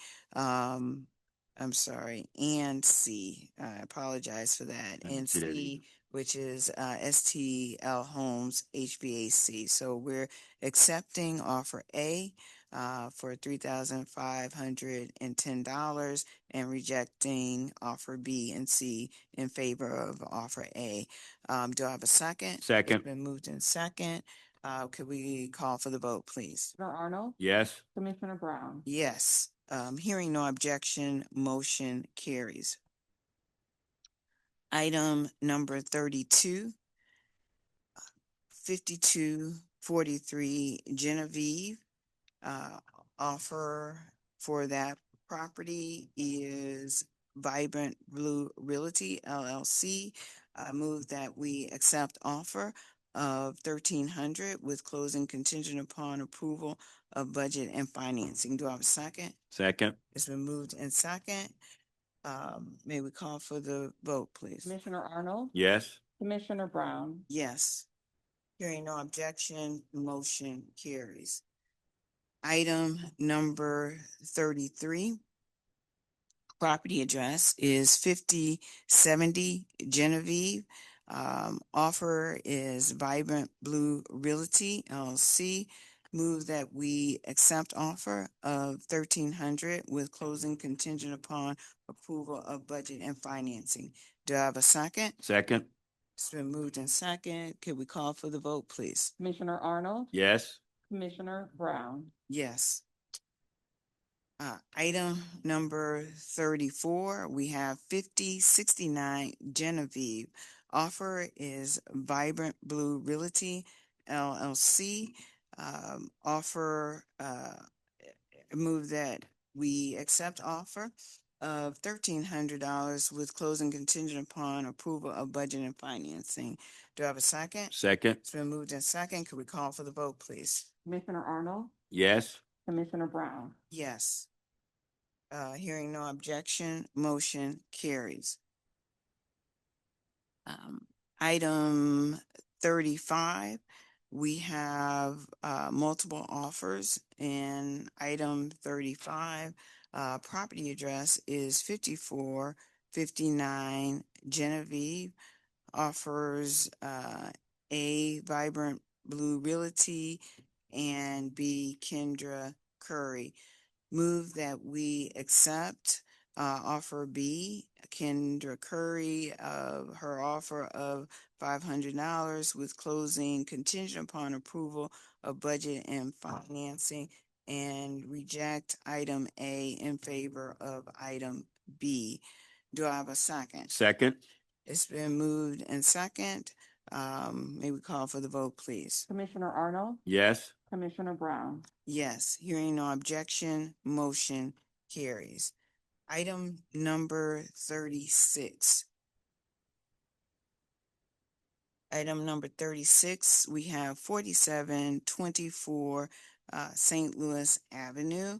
I'm sorry, and C. I apologize for that. And C, which is STL Homes HVAC. So we're accepting offer A for $3,510 and rejecting offer B and C in favor of offer A. Do I have a second? Second. It's been moved in second. Could we call for the vote, please? Commissioner Arnold, Yes. Commissioner Brown. Yes. Hearing no objection, motion carries. Item number 32. 5243 Genevieve. Offer for that property is Vibrant Blue Realty LLC. Move that we accept offer of 1,300 with closing contingent upon approval of budget and financing. Do I have a second? Second. It's been moved and second. May we call for the vote, please? Commissioner Arnold, Yes. Commissioner Brown, Yes. Hearing no objection, motion carries. Item number 33. Property address is 5070 Genevieve. Offer is Vibrant Blue Realty LLC. Move that we accept offer of 1,300 with closing contingent upon approval of budget and financing. Do I have a second? Second. It's been moved in second. Could we call for the vote, please? Commissioner Arnold, Yes. Commissioner Brown. Yes. Item number 34, we have 5069 Genevieve. Offer is Vibrant Blue Realty LLC. Offer, move that we accept offer of $1,300 with closing contingent upon approval of budget and financing. Do I have a second? Second. It's been moved in second. Could we call for the vote, please? Commissioner Arnold, Yes. Commissioner Brown. Yes. Hearing no objection, motion carries. Item 35, we have multiple offers. In item 35, property address is 5459 Genevieve. Offers A, Vibrant Blue Realty, and B, Kendra Curry. Move that we accept offer B, Kendra Curry, her offer of $500 with closing contingent upon approval of budget and financing, and reject item A in favor of item B. Do I have a second? Second. It's been moved and second. May we call for the vote, please? Commissioner Arnold, Yes. Commissioner Brown. Yes. Hearing no objection, motion carries. Item number 36. Item number 36, we have 4724 St. Louis Avenue.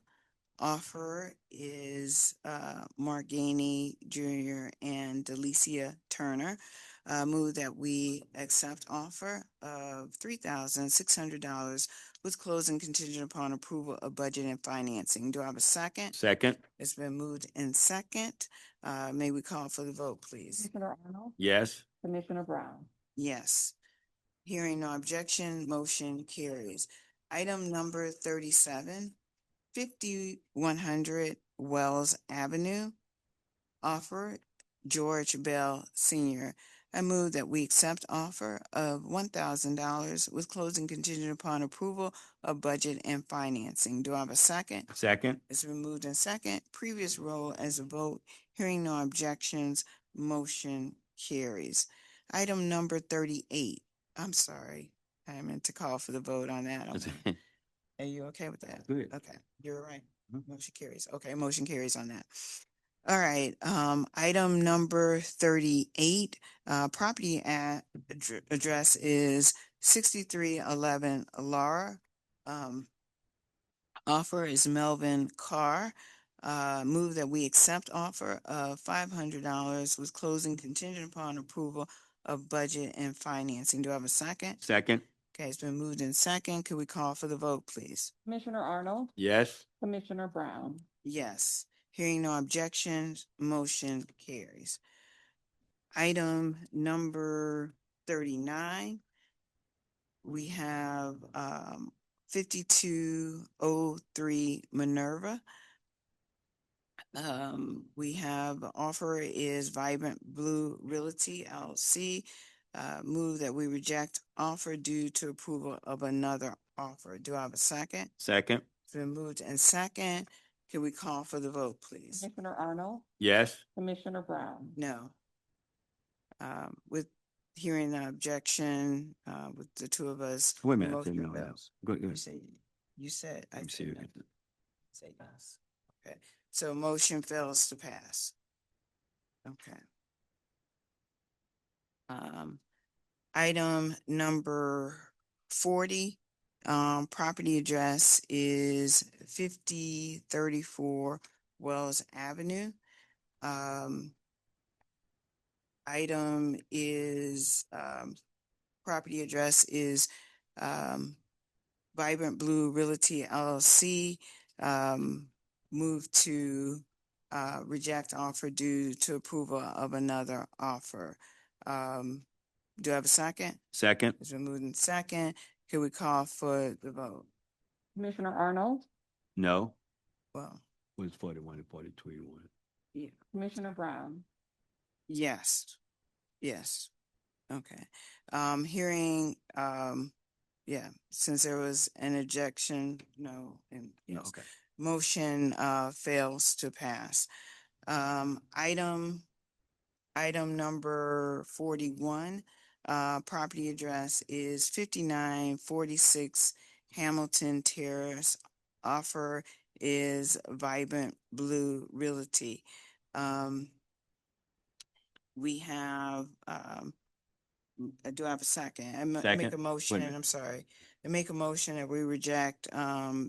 Offer is Mark Gainey Jr. and Delicia Turner. Move that we accept offer of $3,600 with closing contingent upon approval of budget and financing. Do I have a second? Second. It's been moved in second. May we call for the vote, please? Commissioner Arnold, Yes. Commissioner Brown. Yes. Hearing no objection, motion carries. Item number 37, 5100 Wells Avenue. Offer George Bell Sr. I move that we accept offer of $1,000 with closing contingent upon approval of budget and financing. Do I have a second? Second. It's been moved in second. Previous roll as a vote. Hearing no objections, motion carries. Item number 38. I'm sorry. I meant to call for the vote on that. Are you okay with that? Good. Okay, you're right. Motion carries. Okay, motion carries on that. All right, item number 38, property address is 6311 Laura. Offer is Melvin Carr. Move that we accept offer of $500 with closing contingent upon approval of budget and financing. Do I have a second? Second. Okay, it's been moved in second. Could we call for the vote, please? Commissioner Arnold, Yes. Commissioner Brown. Yes. Hearing no objections, motion carries. Item number 39, we have 5203 Minerva. We have offer is Vibrant Blue Realty LLC. Move that we reject offer due to approval of another offer. Do I have a second? Second. It's been moved and second. Can we call for the vote, please? Commissioner Arnold, Yes. Commissioner Brown. No. With Hearing the objection, with the two of us. Wait a minute. I motion didn't know that. fails. Go ahead. You said, I Let me see said if- no. Say yes. Okay, so motion fails to pass. Okay. Item number 40, property address is 5034 Wells Avenue. Item is, property address is, Vibrant Blue Realty LLC, move to, reject offer due to approval of another offer. Do I have a second? Second. It's been moved in second. Can we call for the vote? Commissioner Arnold, No. Well, Was 41 and 42 you wanted? yeah, Commissioner Brown, yes, yes. Okay. Hearing, yeah, since there was an objection, no, and No. yes. Okay. Motion, fails to pass. Item number 41, property address is 5946 Hamilton Terrace. Offer is Vibrant Blue Realty. We have, do I have a second? Make Second. a Wait a motion, minute. I'm sorry. I make a motion that we reject,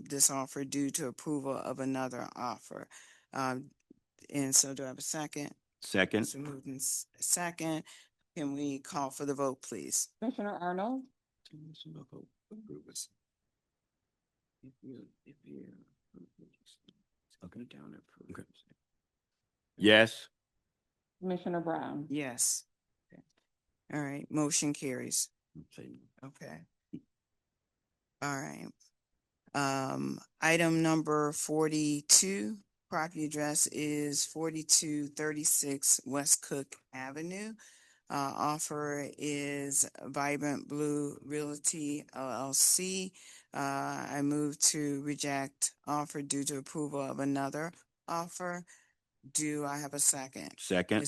this offer due to approval of another offer. And so do I have a second? Second. So moved in second. Can we call for the vote, please? Commissioner Arnold, Okay. Okay. Yes. Commissioner Brown, Yes. Okay. All right, motion carries. Okay. All right. Item number 42, property address is 4236 West Cook Avenue. Offer is Vibrant Blue Realty LLC. I move to reject offer due to approval of another offer. Do I have a second? Second.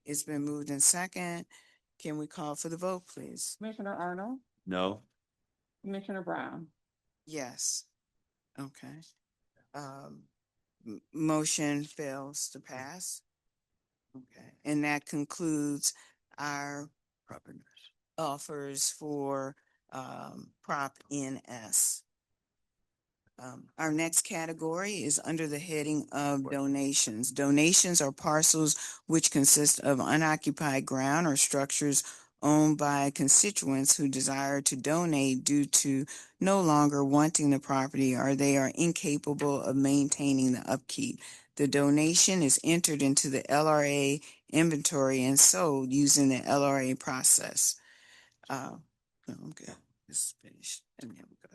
It's been moved in second. Can we call for the vote, please? Commissioner Arnold, No. Commissioner Brown, Yes. Okay. Motion fails to pass. Okay, and that concludes our offers for, Prop NS. Our next category is under the heading of donations. Donations are parcels which consist of unoccupied ground or structures owned by constituents who desire to donate due to no longer wanting the property or they are incapable of maintaining the upkeep. The donation is entered into the LRA inventory and sold using the LRA process. Okay, this is finished. And then we go.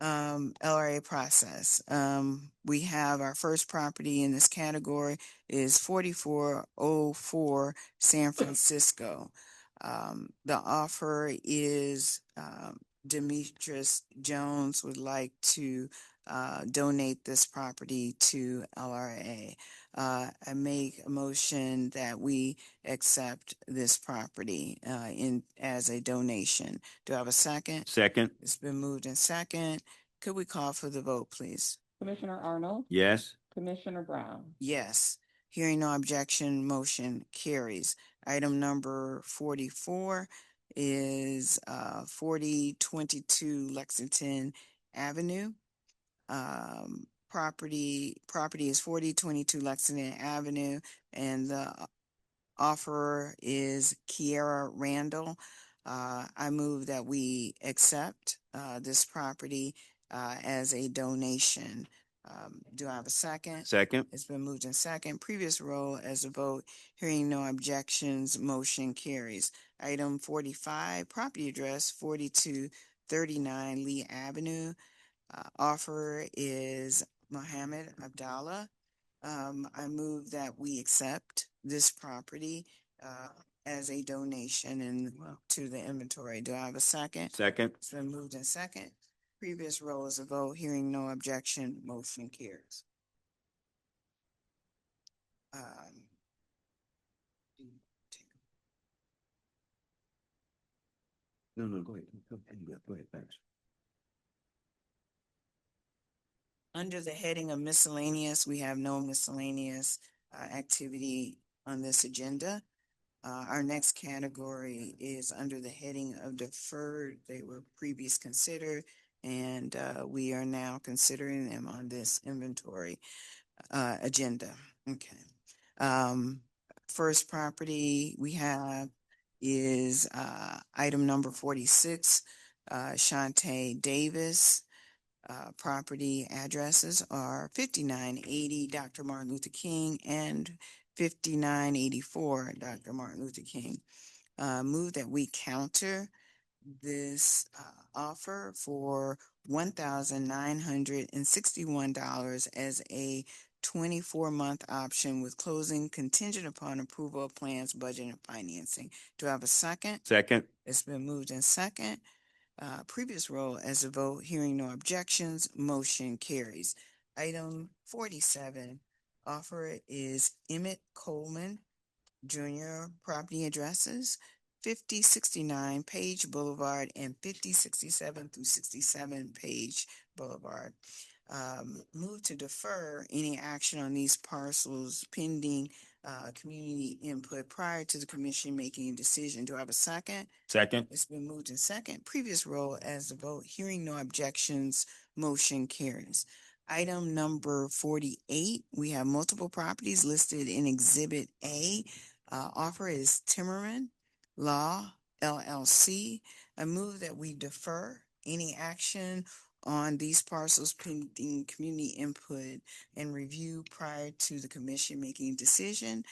LRA process. We have our first property in this category is 4404 San Francisco. The offer is, Demetrius Jones would like to, donate this property to LRA. I make a motion that we accept this property, as a donation. Do I have a second? Second. It's been moved in second. Could we call for the vote, please? Commissioner Arnold, Yes. Commissioner Brown, Yes. Hearing no objection, motion carries. Item number 44 is 4022 Lexington Avenue. Property is 4022 Lexington Avenue, and the offer is Kiera Randall. I move that we accept this property as a donation. Do I have a second? Second. It's been moved in second. Previous roll as a vote. Hearing no objections, motion carries. Item 45, property address 4239 Lee Avenue. Offer is Mohammed Abdallah. I move that we accept this property as a donation and to the inventory. Do I have a second? Second. It's been moved in second. Previous roll is a vote. Hearing no objection, motion carries. No, go ahead. Go ahead, thanks. Under the heading of miscellaneous, we have no miscellaneous activity on this agenda. Our next category is under the heading of deferred. They were previous considered, and we are now considering them on this inventory agenda. Okay. First property we have is item number 46, Shantae Davis. Property addresses are 5980 Dr. Martin Luther King and 5984 Dr. Martin Luther King. Move that we counter this offer for $1,961 as a 24-month option with closing contingent upon approval of plans, budget, and financing. Do I have a second? Second. It's been moved in second. Previous roll as a vote, hearing no objections, motion carries. Item 47, offer is Emmett Coleman Jr. Property addresses 5069 Page Boulevard and 5067 through 67 Page Boulevard. Move to defer any action on these parcels pending community input prior to the commission making a decision. Do I have a second? Second. It's been moved in second. Previous roll as the vote. Hearing no objections, motion carries. Item number 48, we have multiple properties listed in Exhibit A. Offer is Timmerman Law LLC. I move that we defer any action on these parcels pending community input and review prior to the commission making a decision.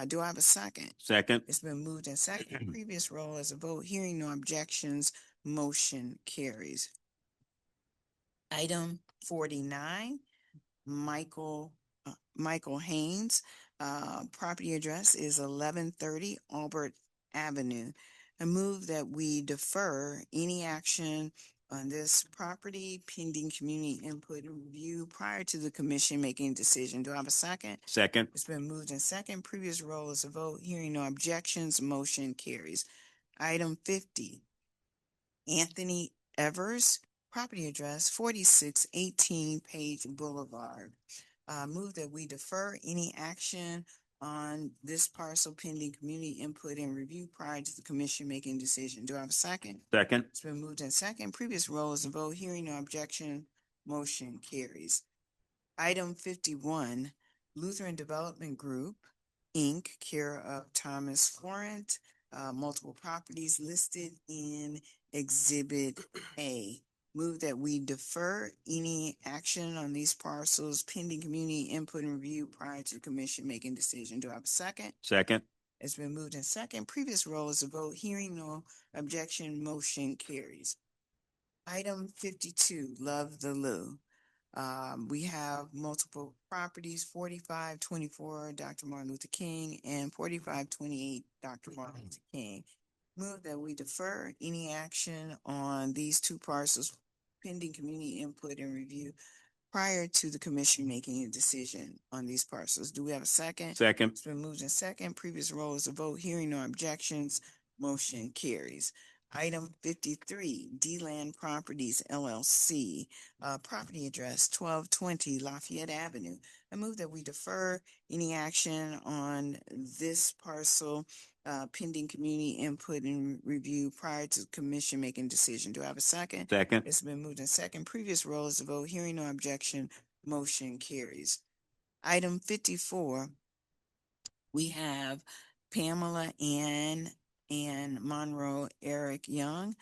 Do I have a second? Second. It's been moved in second. Previous roll as a vote. Hearing no objections, motion carries. Item 49, Michael Haynes. Property address is 1130 Albert Avenue. I move that we defer any action on this property pending community input and review prior to the commission making a decision. Do I have a second? Second. It's been moved in second. Previous roll is a vote. Hearing no objections, motion carries. Item 50, Anthony Evers, property address 4618 Page Boulevard. Move that we defer any action on this parcel pending community input and review prior to the commission making a decision. Do I have a second? Second. It's been moved in second. Previous roll is a vote. Hearing no objection, motion carries. Item 51, Lutheran Development Group, Inc., care of Thomas Florent, multiple properties listed in Exhibit A. Move that we defer any action on these parcels pending community input and review prior to the commission making decision. Do I have a second? Second. It's been moved in second. Previous roll is a vote. Hearing no objection, motion carries. Item 52, Love the Lou. We have multiple properties, 4524 Dr. Martin Luther King and 4528 Dr. Martin Luther King. Move that we defer any action on these two parcels pending community input and review prior to the commission making a decision on these parcels. Do we have a second? Second. It's been moved in second. Previous roll is a vote. Hearing no objections, motion carries. Item 53, D-Land Properties LLC, property address 1220 Lafayette Avenue. I move that we defer any action on this parcel pending community input and review prior to the commission making a decision. Do I have a second? Second. It's been moved in second. Previous roll is a vote. Hearing no objection, motion carries. Item 54, we have Pamela Ann and Monroe Eric Young.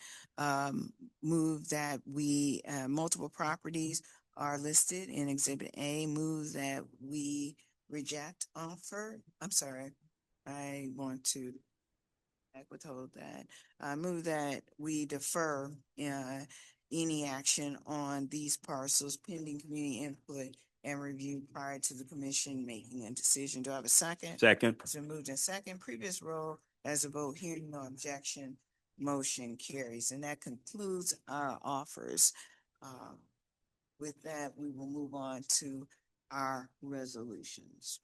Move that we, multiple properties are listed in Exhibit A. Move that we reject offer. I'm sorry. I want to withhold that. Move that we defer any action on these parcels pending community input and review prior to the commission making a decision. Do I have a second? Second. It's been moved in second. Previous roll as a vote. Hearing no objection, motion carries. And that concludes our offers. With that, we will move on to our resolutions.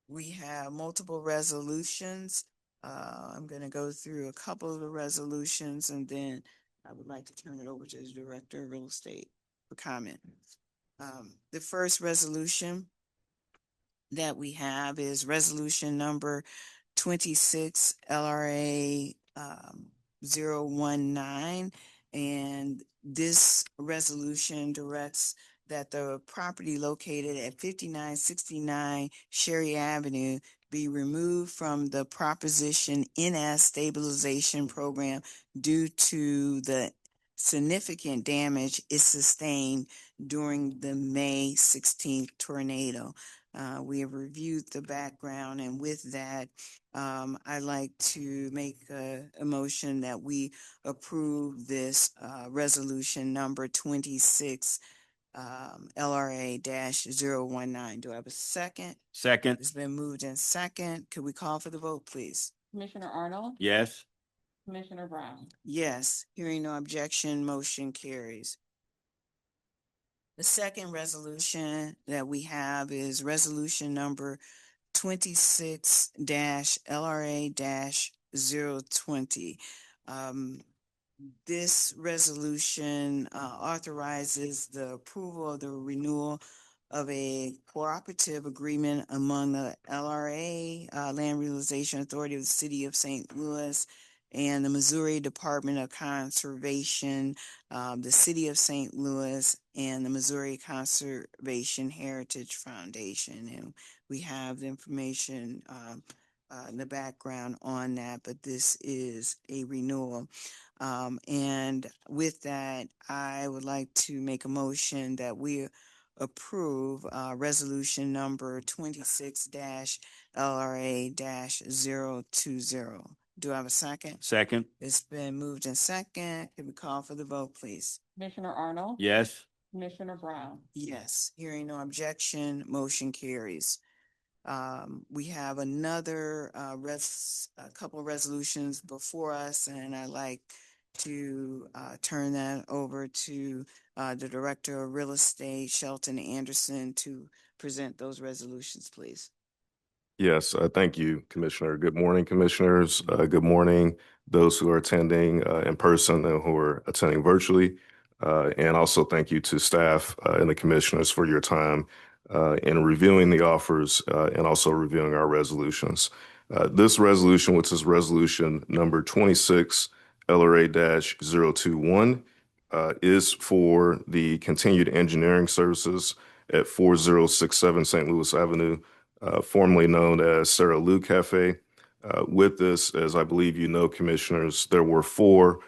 We have multiple resolutions I'm going to go through a couple of the resolutions and then I would like to turn it over to the Director of Real Estate for comment. The first resolution that we have is resolution number 26 LRA 019. And this resolution directs that the property located at 5969 Sherry Avenue be removed from the proposition NS stabilization program due to the significant damage it sustained during the May 16th tornado. We have reviewed the background, and with that, I'd like to make a motion that we approve this resolution number 26 LRA 019. Do I have a second? Second. It's been moved in second. Could we call for the vote, please? Commissioner Arnold, Yes. Commissioner Brown. Yes, hearing no objection, motion carries. The second resolution that we have is resolution number 26 LRA 020. This resolution authorizes the approval of the renewal of a cooperative agreement among the LRA, Land Realization Authority of the City of St. Louis, and the Missouri Department of Conservation, the City of St. Louis, and the Missouri Conservation Heritage Foundation. And we have the information in the background on that, but this is a renewal. And with that, I would like to make a motion that we approve resolution number 26 LRA 020. Do I have a second? Second. It's been moved in second. Can we call for the vote, please? Commissioner Arnold. Yes. Commissioner Brown. Yes, hearing no objection, motion carries. We have another a couple of resolutions before us, and I'd like to turn that over to the Director of Real Estate, Shelton Anderson, to present those resolutions, please. Yes, thank you, Commissioner. Good morning, Commissioners. Good morning, those who are attending in person and who are attending virtually. And also thank you to staff and the Commissioners for your time in reviewing the offers and also reviewing our resolutions. This resolution, which is resolution number 26 LRA-021, is for the continued engineering services at 4067 St. Louis Avenue, formerly known as Sarah Lou Cafe. With this, as I believe you know, Commissioners, there were four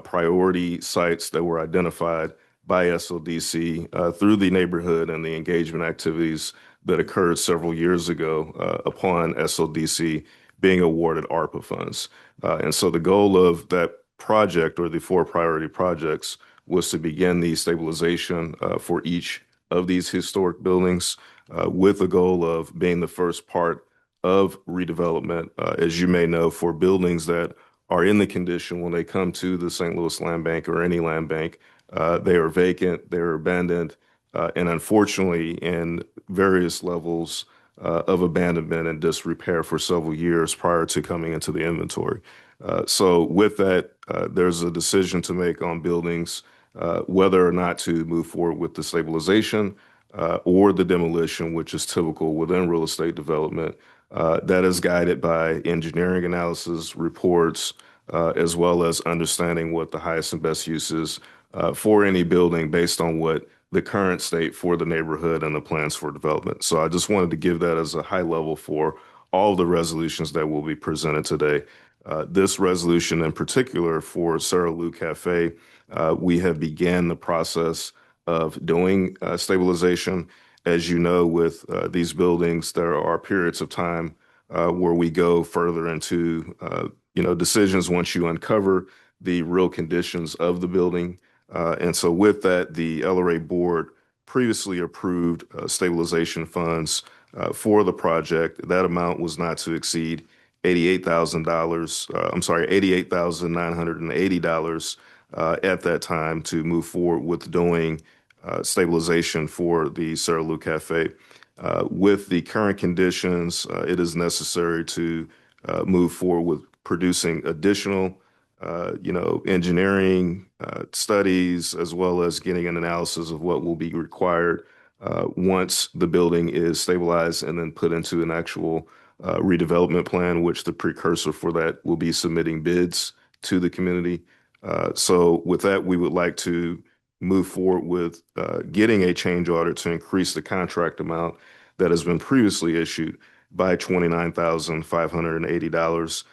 priority sites that were identified by SLDC through the neighborhood and the engagement activities that occurred several years ago upon SLDC being awarded ARPA funds. And so the goal of that project, or the four priority projects, was to begin the stabilization for each of these historic buildings with the goal of being the first part of redevelopment, as you may know, for buildings that are in the condition when they come to the St. Louis Land Bank or any land bank. They are vacant, they're abandoned, and unfortunately in various levels of abandonment and disrepair for several years prior to coming into the inventory. So with that, there's a decision to make on buildings whether or not to move forward with the stabilization or the demolition, which is typical within real estate development. That is guided by engineering analysis reports, as well as understanding what the highest and best use is for any building based on what the current state for the neighborhood and the plans for development. So I just wanted to give that as a high level for all the resolutions that will be presented today. This resolution in particular for Sarah Lou Cafe, we have began the process of doing stabilization. As you know, with these buildings, there are periods of time where we go further into decisions once you uncover the real conditions of the building. And so with that, the LRA board previously approved stabilization funds for the project. That amount was not to exceed $88,980 at that time to move forward with doing stabilization for the Sarah Lou Cafe. With the current conditions, it is necessary to move forward with producing additional engineering studies, as well as getting an analysis of what will be required once the building is stabilized and then put into an actual redevelopment plan, which the precursor for that will be submitting bids to the community. So with that, we would like to move forward with getting a change order to increase the contract amount that has been previously issued by $29,580.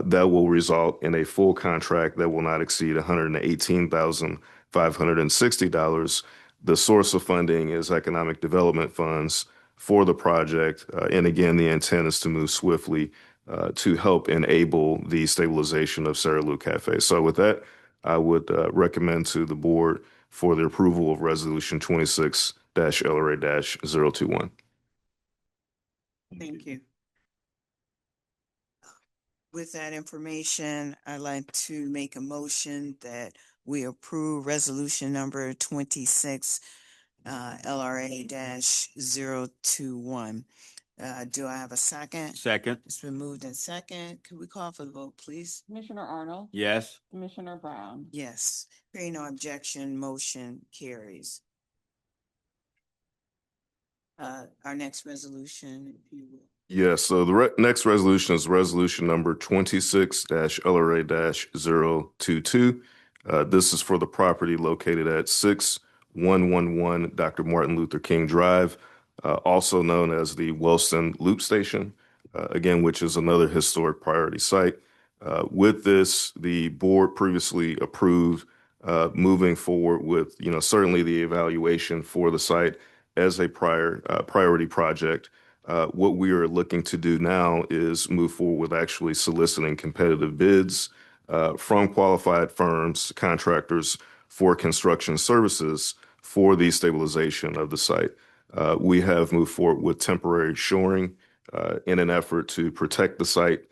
That will result in a full contract that will not exceed $118,560. The source of funding is economic development funds for the project. And again, the intent is to move swiftly to help enable the stabilization of Sarah Lou Cafe. So with that, I would recommend to the board for the approval of Resolution 26-LRA-021. Thank you. With that information, I'd like to make a motion that we approve resolution number 26 LRA-021. Do I have a second? Second. It's been moved in second. Could we call for the vote, please? Commissioner Arnold? Yes. Commissioner Brown? Yes. Hearing no objection, motion carries. Our next resolution, if you will. Yes, so the next resolution is resolution number 26-LRA-022. This is for the property located at 6111 Dr. Martin Luther King Drive, also known as the Wellston Loop Station, again, which is another historic priority site. With this, the board previously approved moving forward with, certainly the evaluation for the site as a priority project. What we are looking to do now is move forward with actually soliciting competitive bids from qualified firms, contractors for construction services for the stabilization of the site. We have moved forward with temporary shoring in an effort to protect the site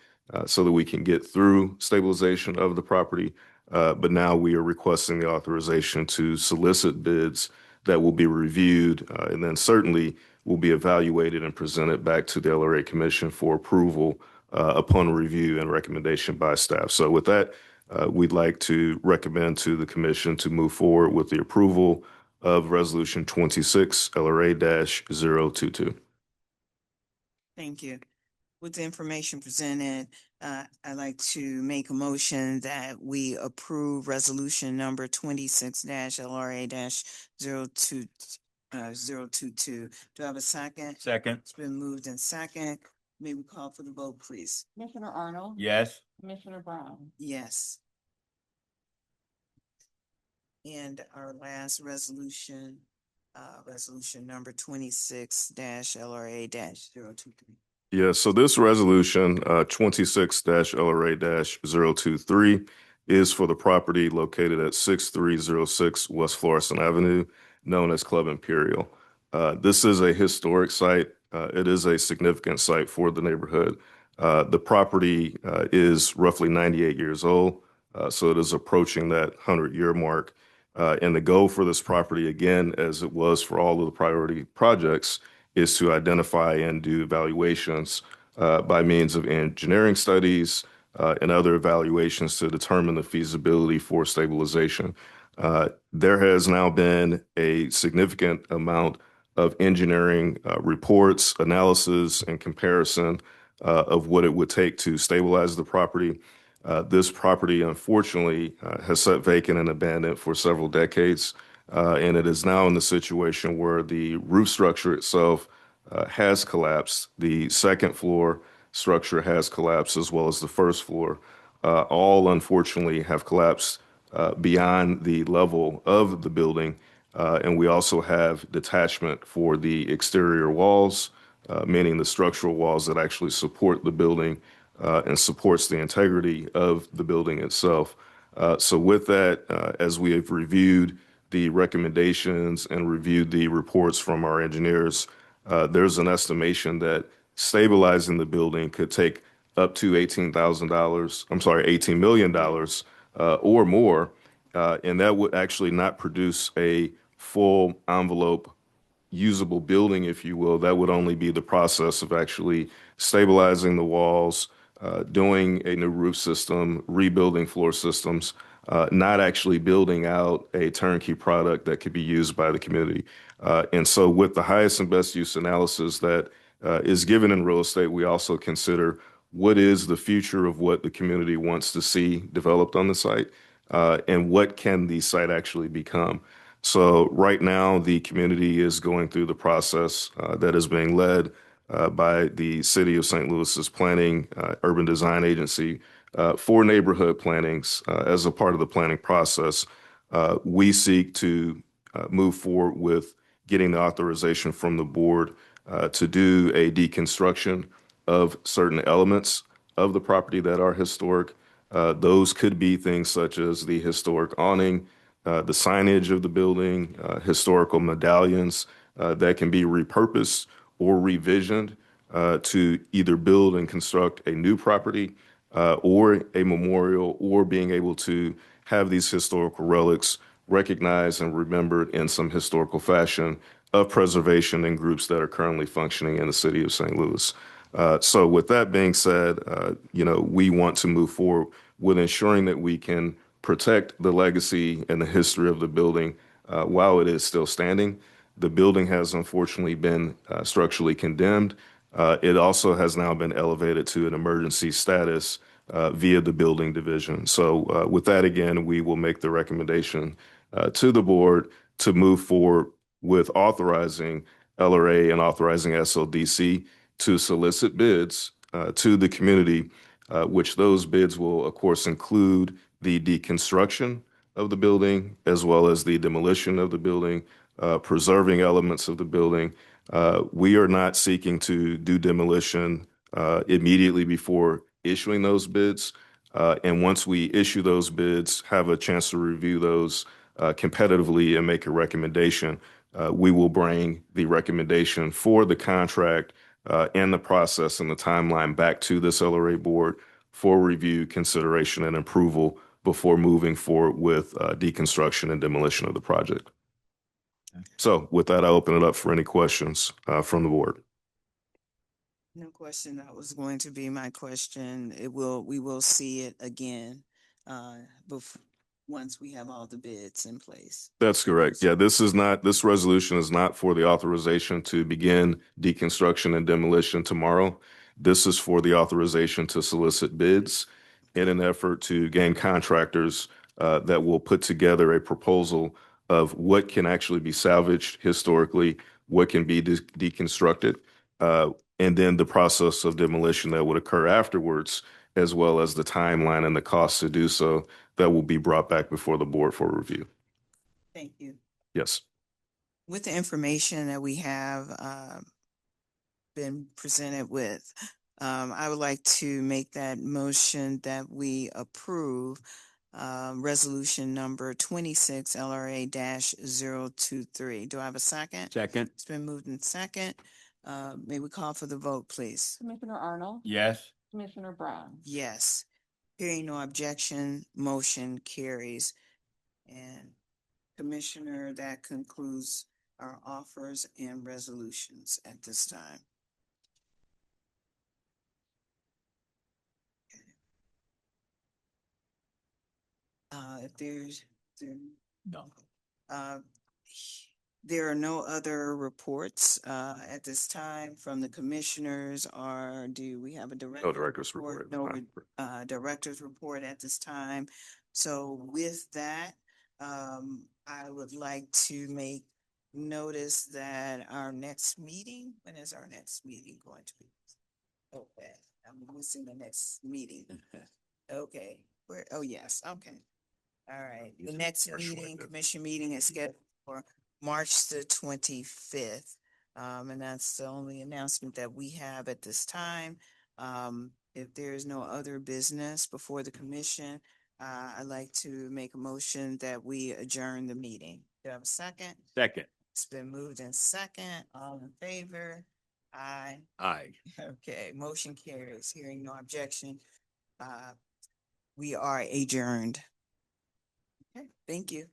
so that we can get through stabilization of the property. But now we are requesting the authorization to solicit bids that will be reviewed and then certainly will be evaluated and presented back to the LRA Commission for approval upon review and recommendation by staff. So with that, we'd like to recommend to the Commission to move forward with the approval of Resolution 26 LRA-022. Thank you. With the information presented, I'd like to make a motion that we approve resolution number 26-LRA-022. Do I have a second? Second. It's been moved in second. May we call for the vote, please? Commissioner Arnold? Yes. Commissioner Brown? Yes. And our last resolution, resolution number 26-LRA-023. Yeah, so this resolution, 26-LRA-023, is for the property located at 6306 West Florissant Avenue, known as Club Imperial. This is a historic site. It is a significant site for the neighborhood. The property is roughly 98 years old, so it is approaching that 100-year mark. And the goal for this property, again, as it was for all of the priority projects, is to identify and do evaluations by means of engineering studies and other evaluations to determine the feasibility for stabilization. There has now been a significant amount of engineering reports, analysis, and comparison of what it would take to stabilize the property. This property, unfortunately, has sat vacant and abandoned for several decades. And it is now in the situation where the roof structure itself has collapsed. The second floor structure has collapsed, as well as the first floor. All, unfortunately, have collapsed beyond the level of the building. And we also have detachment for the exterior walls, meaning the structural walls that actually support the building and supports the integrity of the building itself. So with that, as we have reviewed the recommendations and reviewed the reports from our engineers, there's an estimation that stabilizing the building could take up to $18 million or more. And that would actually not produce a full envelope usable building, if you will. That would only be the process of actually stabilizing the walls, doing a new roof system, rebuilding floor systems, not actually building out a turnkey product that could be used by the community. And so with the highest and best use analysis that is given in real estate, we also consider what is the future of what the community wants to see developed on the site, and what can the site actually become. So right now, the community is going through the process that is being led by the City of St. Louis's Planning Urban Design Agency for neighborhood plannings. As a part of the planning process, we seek to move forward with getting the authorization from the board to do a deconstruction of certain elements of the property that are historic. Those could be things such as the historic awning, the signage of the building, historical medallions that can be repurposed or revisioned to either build and construct a new property or a memorial, or being able to have these historical relics recognized and remembered in some historical fashion of preservation in groups that are currently functioning in the city of St. Louis. So with that being said, we want to move forward with ensuring that we can protect the legacy and the history of the building while it is still standing. The building has unfortunately been structurally condemned. It also has now been elevated to an emergency status via the building division. So with that, again, we will make the recommendation to the board to move forward with authorizing LRA and authorizing SLDC to solicit bids to the community, which those bids will, of course, include the deconstruction of the building as well as the demolition of the building, preserving elements of the building. We are not seeking to do demolition immediately before issuing those bids. And once we issue those bids, have a chance to review those competitively and make a recommendation, we will bring the recommendation for the contract and the process and the timeline back to this LRA board for review, consideration, and approval before moving forward with deconstruction and demolition of the project. So with that, I open it up for any questions from the board. No question. That was going to be my question. We will see it again, once we have all the bids in place. That's correct. Yeah, this resolution is not for the authorization to begin deconstruction and demolition tomorrow. This is for the authorization to solicit bids in an effort to gain contractors that will put together a proposal of what can actually be salvaged historically, what can be deconstructed, and then the process of demolition that would occur afterwards, as well as the timeline and the cost to do so, that will be brought back before the board for review. Thank you. Yes. With the information that we have been presented with, I would like to make that motion that we approve resolution number 26 LRA-023. Do I have a second? Second. It's been moved in second. May we call for the vote, please? Commissioner Arnold? Yes. Commissioner Brown? Yes. Hearing no objection, motion carries. And Commissioner, that concludes our offers and resolutions at this time. If there are no other reports at this time from the commissioners, or do we have a No director's report. No director's report at this time. So with that, I would like to make notice that our next meeting, when is our next meeting going to be? Okay, I'm missing the next meeting. Okay, yes, okay. All right, the next meeting, commission meeting is scheduled for March the 25th. And that's the only announcement that we have at this time. If there is no other business before the commission, I'd like to make a motion that we adjourn the meeting. Do I have a second? Second. It's been moved in second. All in favor? Aye. Aye. Okay, motion carries. Hearing no objection, we are adjourned. Okay, thank you.